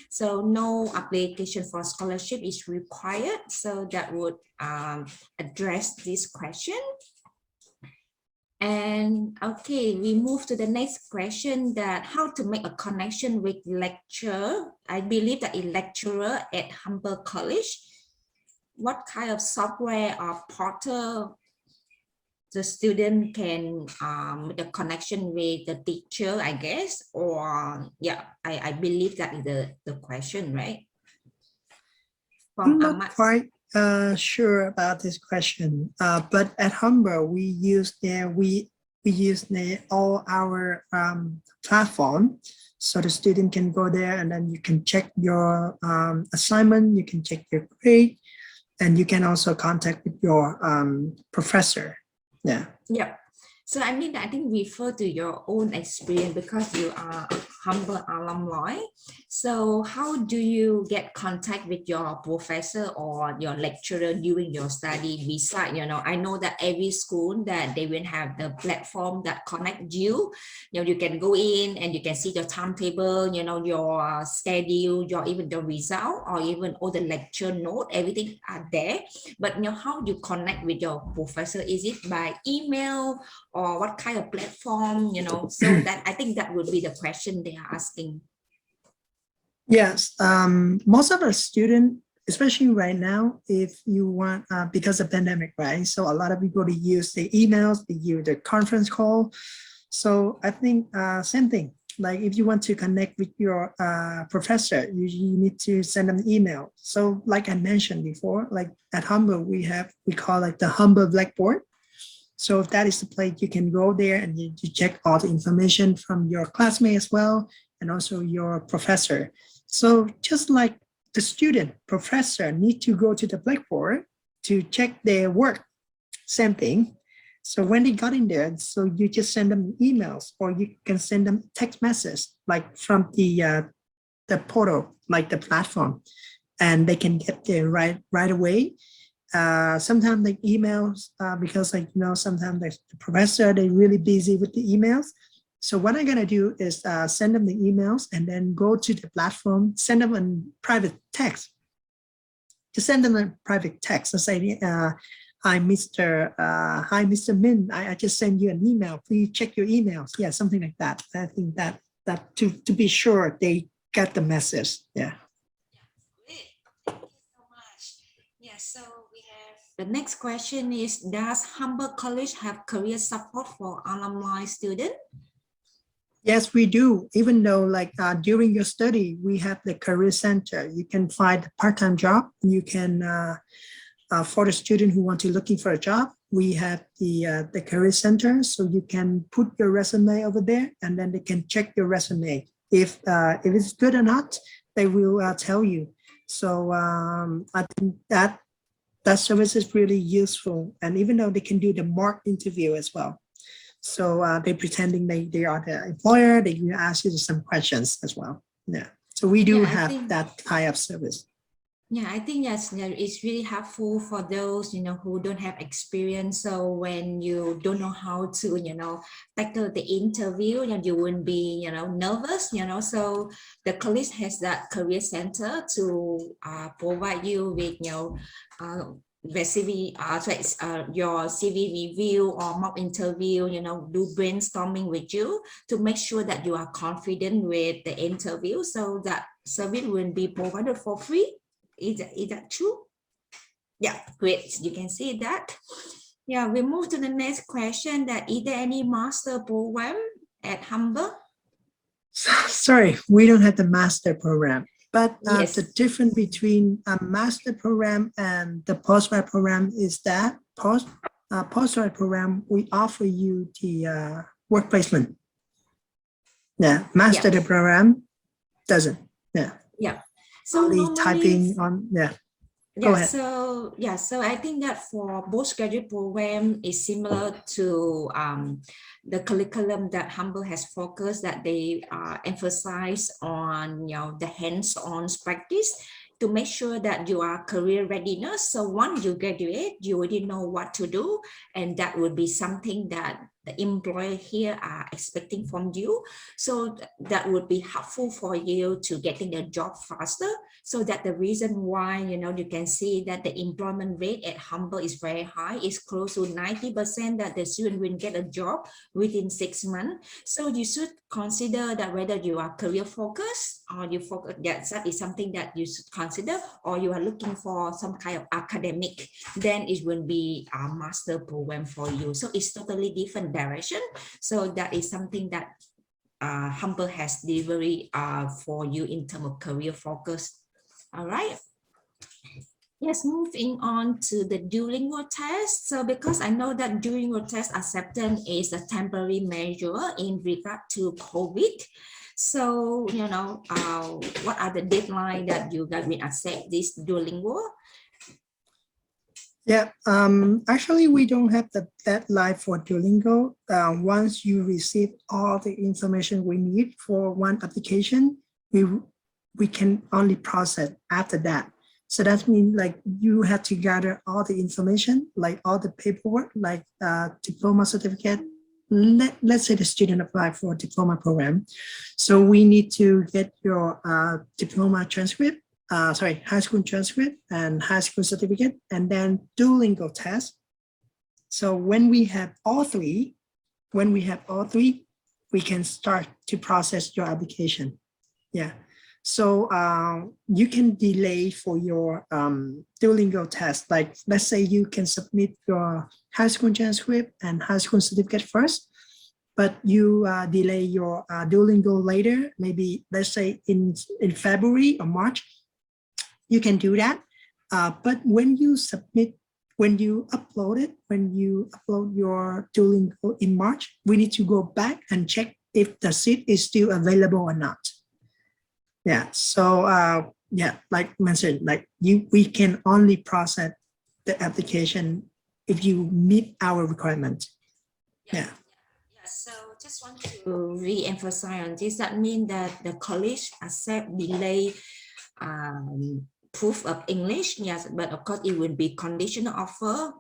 So no application for scholarship is required. So that would address this question. And okay, we move to the next question, that how to make a connection with lecturer. I believe that a lecturer at Humber College, what kind of software or portal the student can make a connection with the teacher, I guess, or yeah, I believe that is the question, right? I'm not quite sure about this question, but at Humber we use all our platform, so the student can go there and then you can check your assignment, you can check your grade, and you can also contact with your professor. Yeah. Yep. So I think refer to your own experience because you are a Humber alumni. So how do you get contact with your professor or your lecturer during your study? Besides, I know that every school that they will have the platform that connect you. You can go in and you can see your timetable, your schedule, even the result, or even all the lecture note, everything are there. But how you connect with your professor? Is it by email? Or what kind of platform, so that I think that would be the question they are asking. Yes, most of our students, especially right now, if you want, because of pandemic, right? So a lot of people, they use the emails, they use the conference call. So I think same thing, like if you want to connect with your professor, you need to send them an email. So like I mentioned before, like at Humber, we call it the Humber Blackboard. So if that is the place, you can go there and you check all the information from your classmate as well, and also your professor. So just like the student, professor need to go to the Blackboard to check their work, same thing. So when they got in there, so you just send them emails, or you can send them text message, like from the portal, like the platform, and they can get there right away. Sometimes like emails, because sometimes the professor, they're really busy with the emails. So what I'm gonna do is send them the emails and then go to the platform, send them a private text. Just send them a private text and say, hi, Mr. Min, I just sent you an email. Please check your emails. Yeah, something like that. I think that to be sure they get the message. Yeah. Thank you so much. Yeah, so the next question is, does Humber College have career support for alumni students? Yes, we do. Even though like during your study, we have the career center. You can find a part-time job. You can, for the student who want to looking for a job, we have the career center. So you can put your resume over there and then they can check your resume. If it's good or not, they will tell you. So I think that service is really useful, and even though they can do the mock interview as well. So they're pretending they are the employer, they will ask you some questions as well. Yeah, so we do have that kind of service. Yeah, I think yes, it's really helpful for those who don't have experience. So when you don't know how to tackle the interview, you wouldn't be nervous. So the college has that career center to provide you with CV, your CV review or mock interview, do brainstorming with you to make sure that you are confident with the interview. So that service will be provided for free. Is that true? Yeah, great. You can see that. Yeah, we move to the next question. That is there any master program at Humber? Sorry, we don't have the master program. But Yes. the difference between a master program and the postgrad program is that postgrad program, we offer you the work placement. Yeah, master program doesn't. Yeah. Yeah. So only typing on. Yeah. Go ahead. So I think that for postgraduate program is similar to the curriculum that Humber has focused, that they emphasize on the hands-on practice to make sure that you are career readiness. So once you graduate, you already know what to do, and that would be something that the employer here are expecting from you. So that would be helpful for you to getting a job faster. So that the reason why, you can see that the employment rate at Humber is very high. It's close to 90% that the student will get a job within 6 months. So you should consider that whether you are career focused or you focus, that is something that you should consider, or you are looking for some kind of academic, then it will be a master program for you. So it's totally different direction. So that is something that Humber has delivery for you in terms of career focus. All right. Yes, moving on to the Duolingo test. So because I know that Duolingo test acceptance is a temporary measure in regard to COVID. So, what are the deadlines that you guys will accept this Duolingo? Yeah, actually, we don't have the deadline for Duolingo. Once you receive all the information we need for one application, we can only process after that. So that means like you have to gather all the information, like all the paperwork, like diploma certificate. Let's say the student applied for a diploma program. So we need to get your diploma transcript, high school transcript and high school certificate, and then Duolingo test. So when we have all three, we can start to process your application. Yeah. So you can delay for your Duolingo test. Like, let's say you can submit your high school transcript and high school certificate first, but you delay your Duolingo later, maybe let's say in February or March, you can do that. But when you upload your Duolingo in March, we need to go back and check if the seat is still available or not. Yeah, so like mentioned, like we can only process the application if you meet our requirement. Yeah. So just want to re-emphasize on this. That means that the college accept delay proof of English. Yes, but of course it will be conditional offer.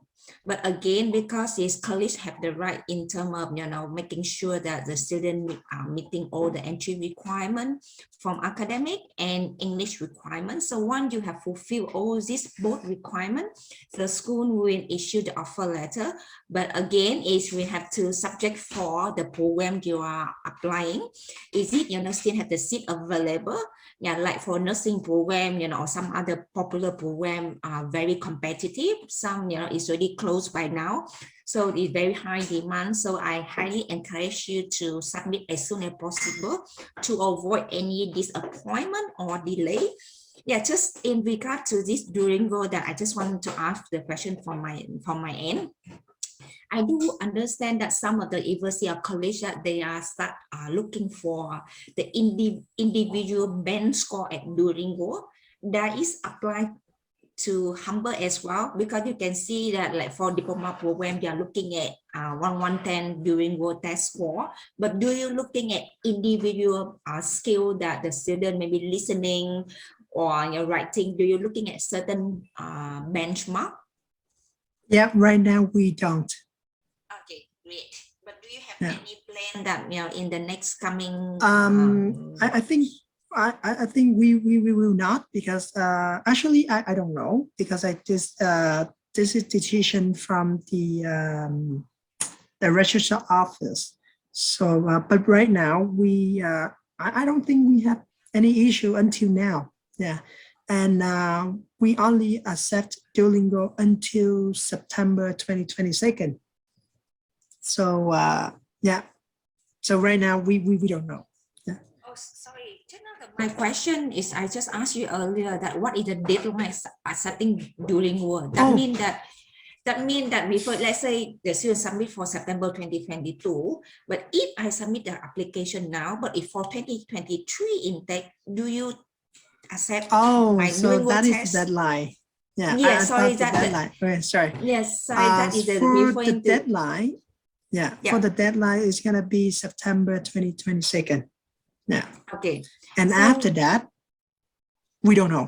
But again, because this college have the right in terms of making sure that the student are meeting all the entry requirements from academic and English requirements. So once you have fulfilled all these both requirements, the school will issue the offer letter. But again, we have to subject for the program you are applying. Is it still have the seat available? Yeah, like for nursing program, or some other popular program are very competitive. Some, is already closed by now. So it's very high demand. So I highly encourage you to submit as soon as possible to avoid any disappointment or delay. Yeah, just in regard to this Duolingo, that I just wanted to ask the question from my end. I do understand that some of the university or college that they are looking for the individual band score at Duolingo. That is applied to Humber as well, because you can see that like for diploma program, you are looking at 110 Duolingo test score. But do you looking at individual skill that the student may be listening or writing? Do you looking at certain benchmark? Yeah, right now we don't. Okay, great. But do you have any plan that in the next coming? I think we will not, because actually I don't know, because I just this is decision from the registrar office. So, but right now I don't think we have any issue until now. Yeah, and we only accept Duolingo until September 2022. So yeah, so right now we don't know. Yeah. Oh, sorry. My question is, I just asked you earlier that what is the deadline accepting Duolingo? That means that before, let's say the student submit for September 2022, but if I submit the application now, but if for 2023 intake, do you accept my so Duolingo that test? is the deadline. Yeah, Yes, sorry, the deadline. Okay, sorry. Yes, sorry, that is the for before the intake. deadline. Yeah, for the deadline is gonna be September 2022. Yeah. Okay. And after that, we don't know.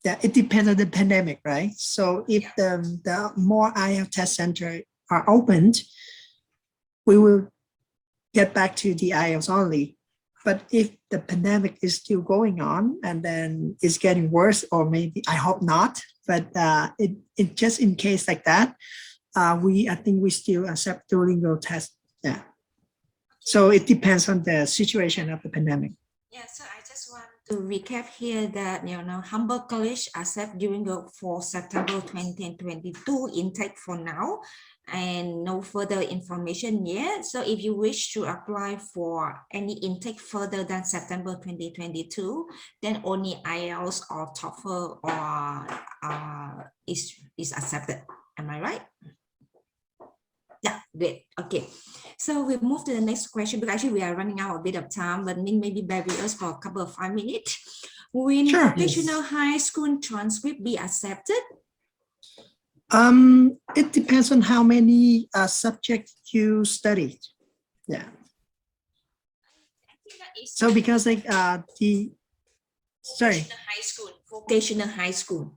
Yeah, it depends on the pandemic, right? So if the more IELTS test centers are opened, we will get back to the IELTS only. But if the pandemic is still going on and then it's getting worse, or maybe I hope not, but it just in case like that, I think we still accept Duolingo test. Yeah. So it depends on the situation of the pandemic. Yeah, so I just want to recap here that, Humber College accept Duolingo for September 2022 intake for now, and no further information yet. So if you wish to apply for any intake further than September 2022, then only IELTS or TOEFL is accepted. Am I right? Yeah, great. Okay, so we move to the next question, because actually we are running out a bit of time, but maybe bear with us for a couple of 5 minutes. Will vocational high school transcript be accepted? It depends on how many subjects you studied. Yeah. So because like vocational high school.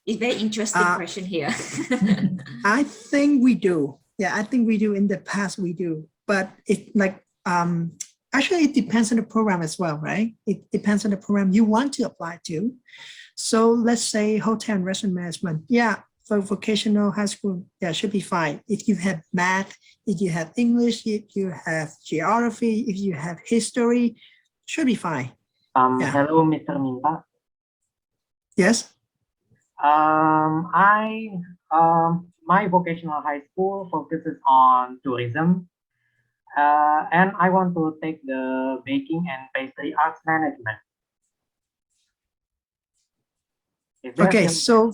It's very interesting question here. I think we do. Yeah, I think we do. In the past, we do. But it like actually it depends on the program as well, right? It depends on the program you want to apply to. So let's say hotel and restaurant management. Yeah, for vocational high school, yeah, should be fine. If you have math, if you have English, if you have geography, if you have history, should be fine. Hello, Mr. Minta. Yes. My vocational high school focuses on tourism, and I want to take the baking and pastry arts management. Okay, so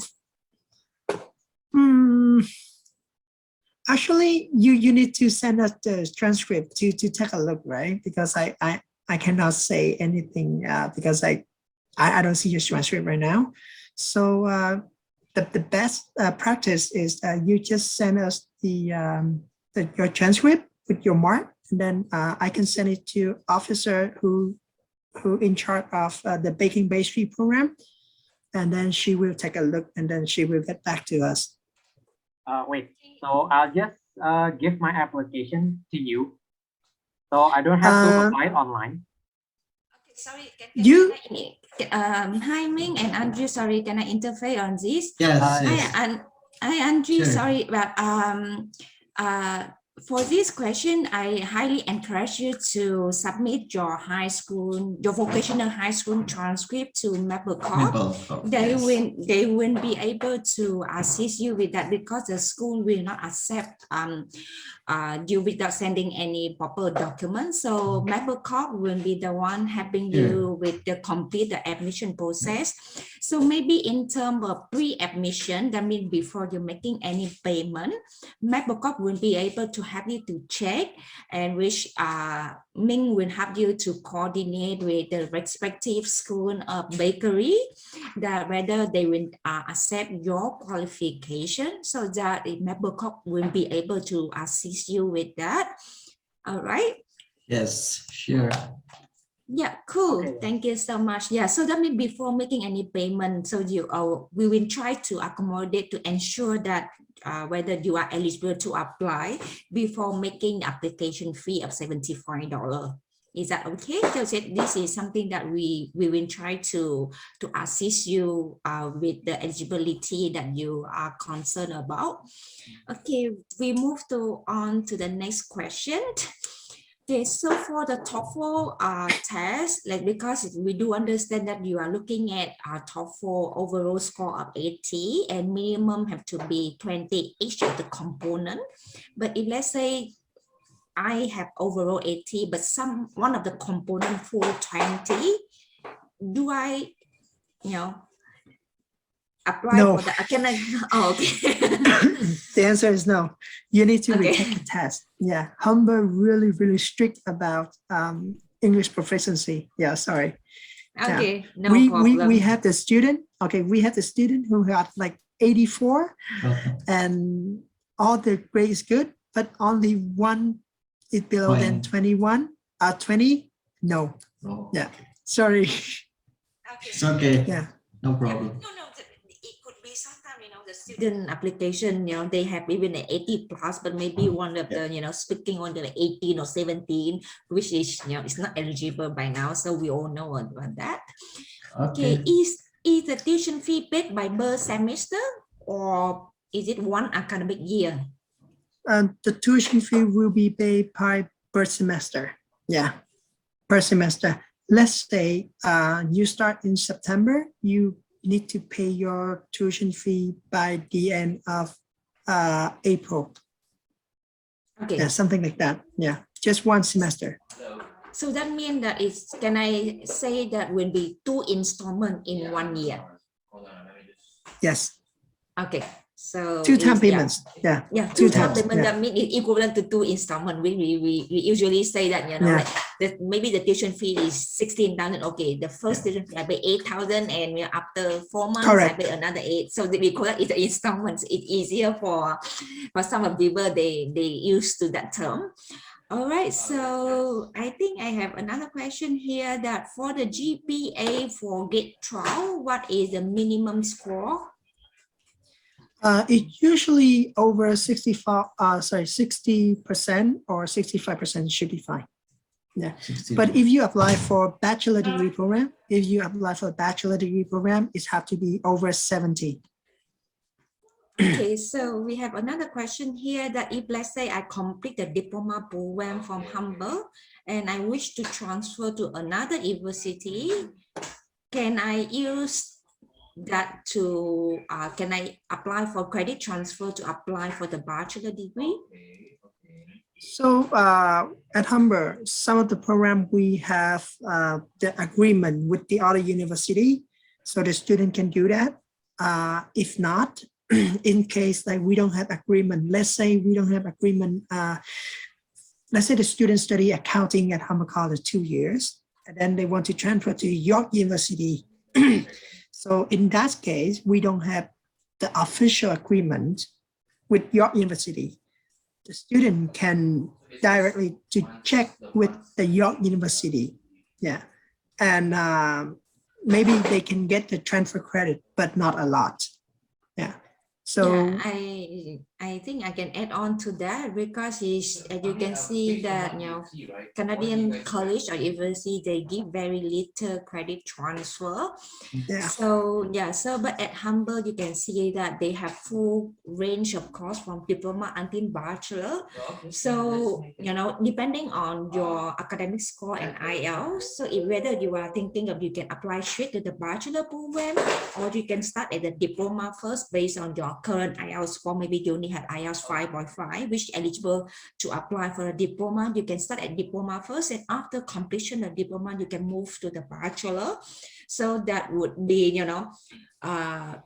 actually you need to send us the transcript to take a look, right? Because I cannot say anything because I don't see your transcript right now. So the best practice is you just send us your transcript with your mark, and then I can send it to officer who in charge of the baking pastry program, and then she will take a look, and then she will get back to us. Wait, so I'll just give my application to you, so I don't have to apply online. Okay, sorry. Hi Ming and Andrew, sorry, can I interfere on this? Yes. Hi Andrew, Sure. sorry, but for this question, I highly encourage you to submit your vocational high school transcript to Maple Corp. They will be able to assist you with that, because the school will not accept you without sending any proper documents. So Maple Corp will be the one helping you with the complete the admission process. So maybe in terms of pre-admission, that means before you're making any payment, Maple Corp will be able to help you to check, and which Ming will help you to coordinate with the respective school of bakery, that whether they will accept your qualification, so that Maple Corp will be able to assist you with that. All right. Yes, sure. Yeah, cool. Okay. Thank you so much. Yeah, so that means before making any payment, so we will try to accommodate to ensure that whether you are eligible to apply before making application fee of $75. Is that okay? Because this is something that we will try to assist you with the eligibility that you are concerned about. Okay, we move on to the next question. Okay, so for the TOEFL test, like because we do understand that you are looking at TOEFL overall score of 80 and minimum have to be 20 each of the component. But if let's say I have overall 80, but one of the component full 20, do I, apply No. for that? Can I? Oh, okay. The answer is no. You need to Okay. retake a test. Yeah, Humber really, really strict about English proficiency. Yeah, sorry. Okay, Yeah. no we problem. had the student. Okay, we had the student who had like 84, and all the grade is good, but only one is below than 21. 20. No. Oh, Yeah. Sorry. it's okay. Yeah. No problem. No, it could be sometimes, the student application, they have even an 80 plus, but maybe one of the, speaking on the 18 or 17, which is, it's not eligible by now. So we all know about that. Okay. Is the tuition fee paid by per semester or is it one academic year? The tuition fee will be paid per semester. Yeah, per semester. Let's say you start in September, you need to pay your tuition fee by the end of April. Okay. Yeah, something like that. Yeah, just one semester. So that means that can I say that will be 2 installments in 1 year? Yes. Okay. So 2 time payments. Yeah. Yeah, 2 2 time times. payment, Yeah. that means it's equivalent to 2 installments. We usually say that, Yeah. like maybe the tuition fee is 16,000. Okay, the first tuition fee I pay 8,000, and after 4 months Correct. I pay another 8. So we call it the installments. It's easier for some of people, they used to that term. All right, so I think I have another question here that for the GPA for GATE trial, what is the minimum score? It usually over 60% or 65% should be fine. Yeah. 16. But if you apply for bachelor degree program, it have to be over 70. Okay, so we have another question here that if let's say I complete the diploma program from Humber and I wish to transfer to another university, can I use that to, can I apply for credit transfer to apply for the bachelor degree? So at Humber, some of the program we have the agreement with the other university, so the student can do that. If not, in case like we don't have agreement, let's say we don't have agreement, let's say the student study accounting at Humber College 2 years, and then they want to transfer to York University. So in that case, we don't have the official agreement with York University. The student can directly to check with the York University. Yeah. And maybe they can get the transfer credit, but not a lot. Yeah. So yeah, I think I can add on to that because as you can see that Canadian college or university, they give very little credit transfer. yeah. So but at Humber you can see that they have full range of course from diploma until bachelor. So depending on your academic score and IELTS, so if whether you are thinking of you can apply straight to the bachelor program or you can start at the diploma first based on your current IELTS score. Maybe you only have IELTS 5.5, which is eligible to apply for a diploma. You can start at diploma first, and after completion of diploma, you can move to the bachelor. So that would be,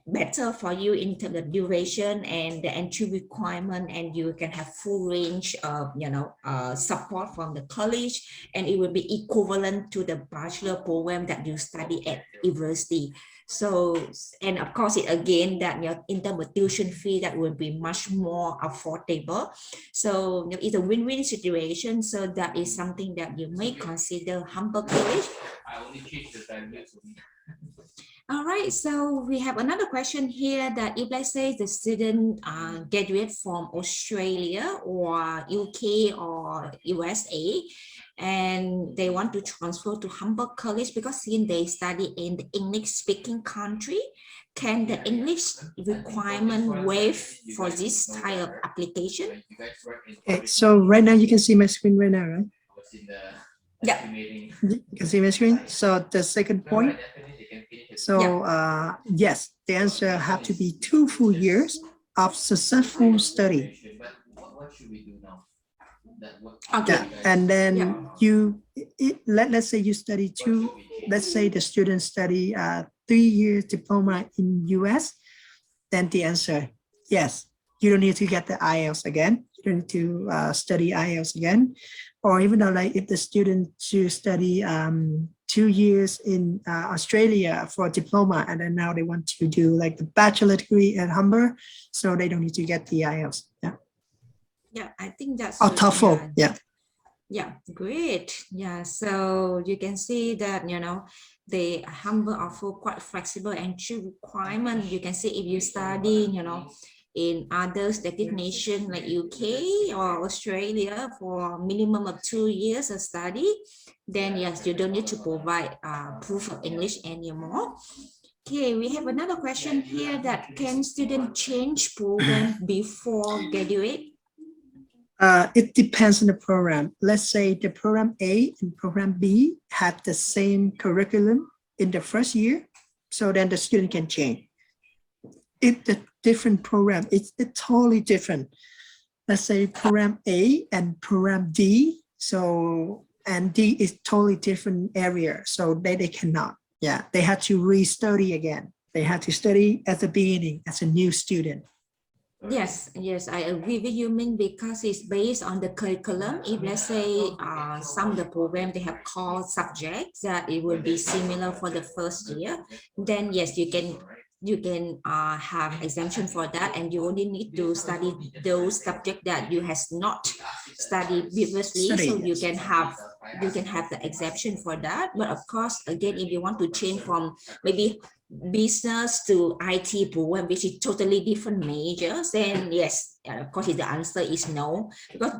better for you in terms of duration and the entry requirement, and you can have full range of, support from the college, and it will be equivalent to the bachelor program that you study at university. So, and of course, again, that in terms of tuition fee, that will be much more affordable. So it's a win-win situation. So that is something that you may consider Humber College. All right, so we have another question here that if let's say the student graduate from Australia or UK or USA, and they want to transfer to Humber College because since they study in the English-speaking country, can the English requirement waive for this type of application? Okay, so right now you can see my screen right now, right? Yeah. You can see my screen. So the second point. So yes, the answer have to be 2 full years of successful study. Okay. Yeah, and then let's say you study let's say the student study 3 years diploma in US, then the answer, yes, you don't need to get the IELTS again. You don't need to study IELTS again. Or even though like if the student to study 2 years in Australia for a diploma, and then now they want to do like the bachelor degree at Humber, so they don't need to get the IELTS. Yeah. Yeah, I think that's or TOEFL. Yeah. Yeah, great. Yeah, so you can see that, you know, the Humber offer quite flexible entry requirement. You can see if you study, you know, in other destination like UK or Australia for minimum of 2 years of study, then yes, you don't need to provide proof of English anymore. Okay, we have another question here that can students change program before graduate? It depends on the program. Let's say the program A and program B have the same curriculum in the first year, so then the student can change. If the different program, it's totally different. Let's say program A and program D, so and D is totally different area, so they cannot. Yeah, they have to restudy again. They have to study at the beginning as a new student. Yes, I agree with you, Min, because it's based on the curriculum. If let's say some of the program they have core subjects that it will be similar for the first year, then yes, you can have exemption for that, and you only need to study those subjects that you has not studied previously, so you can have the exemption for that. But of course, again, if you want to change from maybe business to IT program, which is totally different majors, then yes, of course the answer is no, because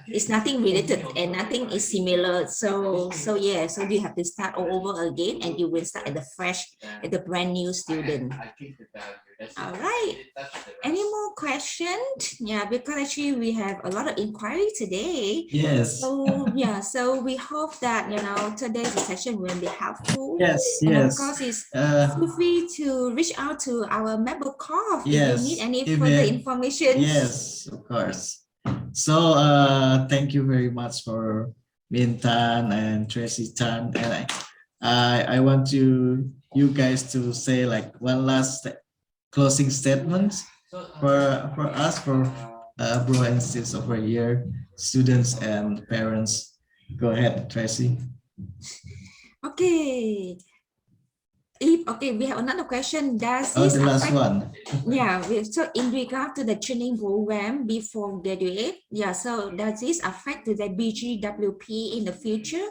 it's nothing related and nothing is similar. So yeah, so you have to start all over again, and you will start at the brand new student. All right, any more questions? Yeah, because actually we have a lot of inquiry today. Yes. So yeah, so we hope that, you know, today's session will be helpful. Yes, and yes. Of course, feel free to reach out to our member Corp if you need any further information. Yes, of course. So thank you very much for Min Tan and Tracy Tan, and I want you guys to say like one last closing statement for us, for bro and sis over here, students and parents. Go ahead, Tracy. Okay. We have another question. Does the this last one? Yeah, so in regard to the training program before graduate, yeah, so does this affect to the BGWP in the future?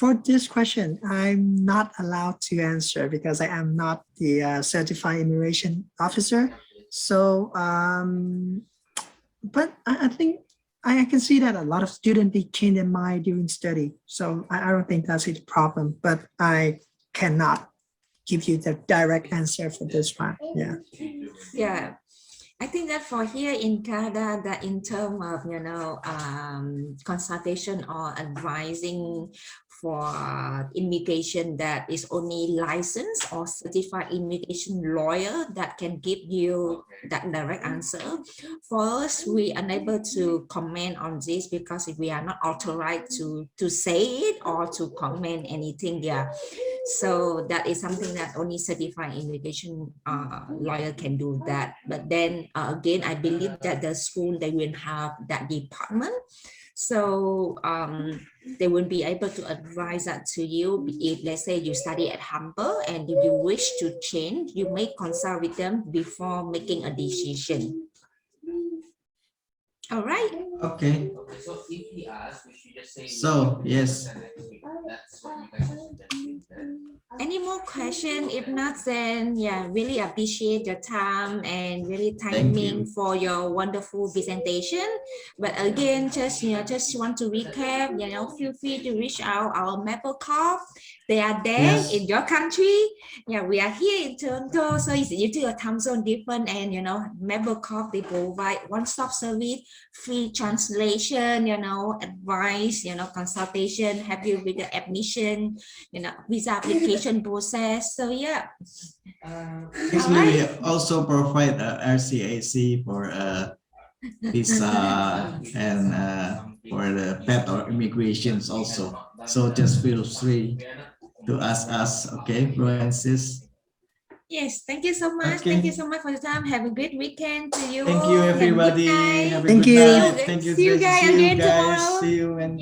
For this question, I'm not allowed to answer because I am not the certified immigration officer. So, but I think I can see that a lot of students, they change their mind during study. So I don't think that's a problem, but I cannot give you the direct answer for this one. Yeah. Yeah. I think that for here in Canada, that in terms of, you know, consultation or advising for immigration, that is only licensed or certified immigration lawyer that can give you that direct answer. For us, we are unable to comment on this because we are not authorized to say it or to comment anything there. So that is something that only certified immigration lawyer can do that. But then again, I believe that the school, they will have that department. So they will be able to advise that to you. If let's say you study at Humber and if you wish to change, you may consult with them before making a decision. All right. Okay. So yes. Any any more questions? If not, then yeah, really appreciate your time and really timing for your wonderful presentation. But again, just want to recap. Feel free to reach out our Maple Corp. They are there in your country. Yeah, we are here in Toronto, so it's due to your time zone different. And Maple Corp, they provide one-stop service, free translation, advice, consultation, help you with the admission, visa application process. So yeah. Actually, we also provide RCAC for visa and for the pet or immigrations also. So just feel free to ask us, okay, bro and sis. Yes, thank you so much. Okay. Thank you so much for the time. Have a great weekend to you. Thank you, everybody. Have a Thank good you. night. Thank you. See you guys again guys. tomorrow. See you when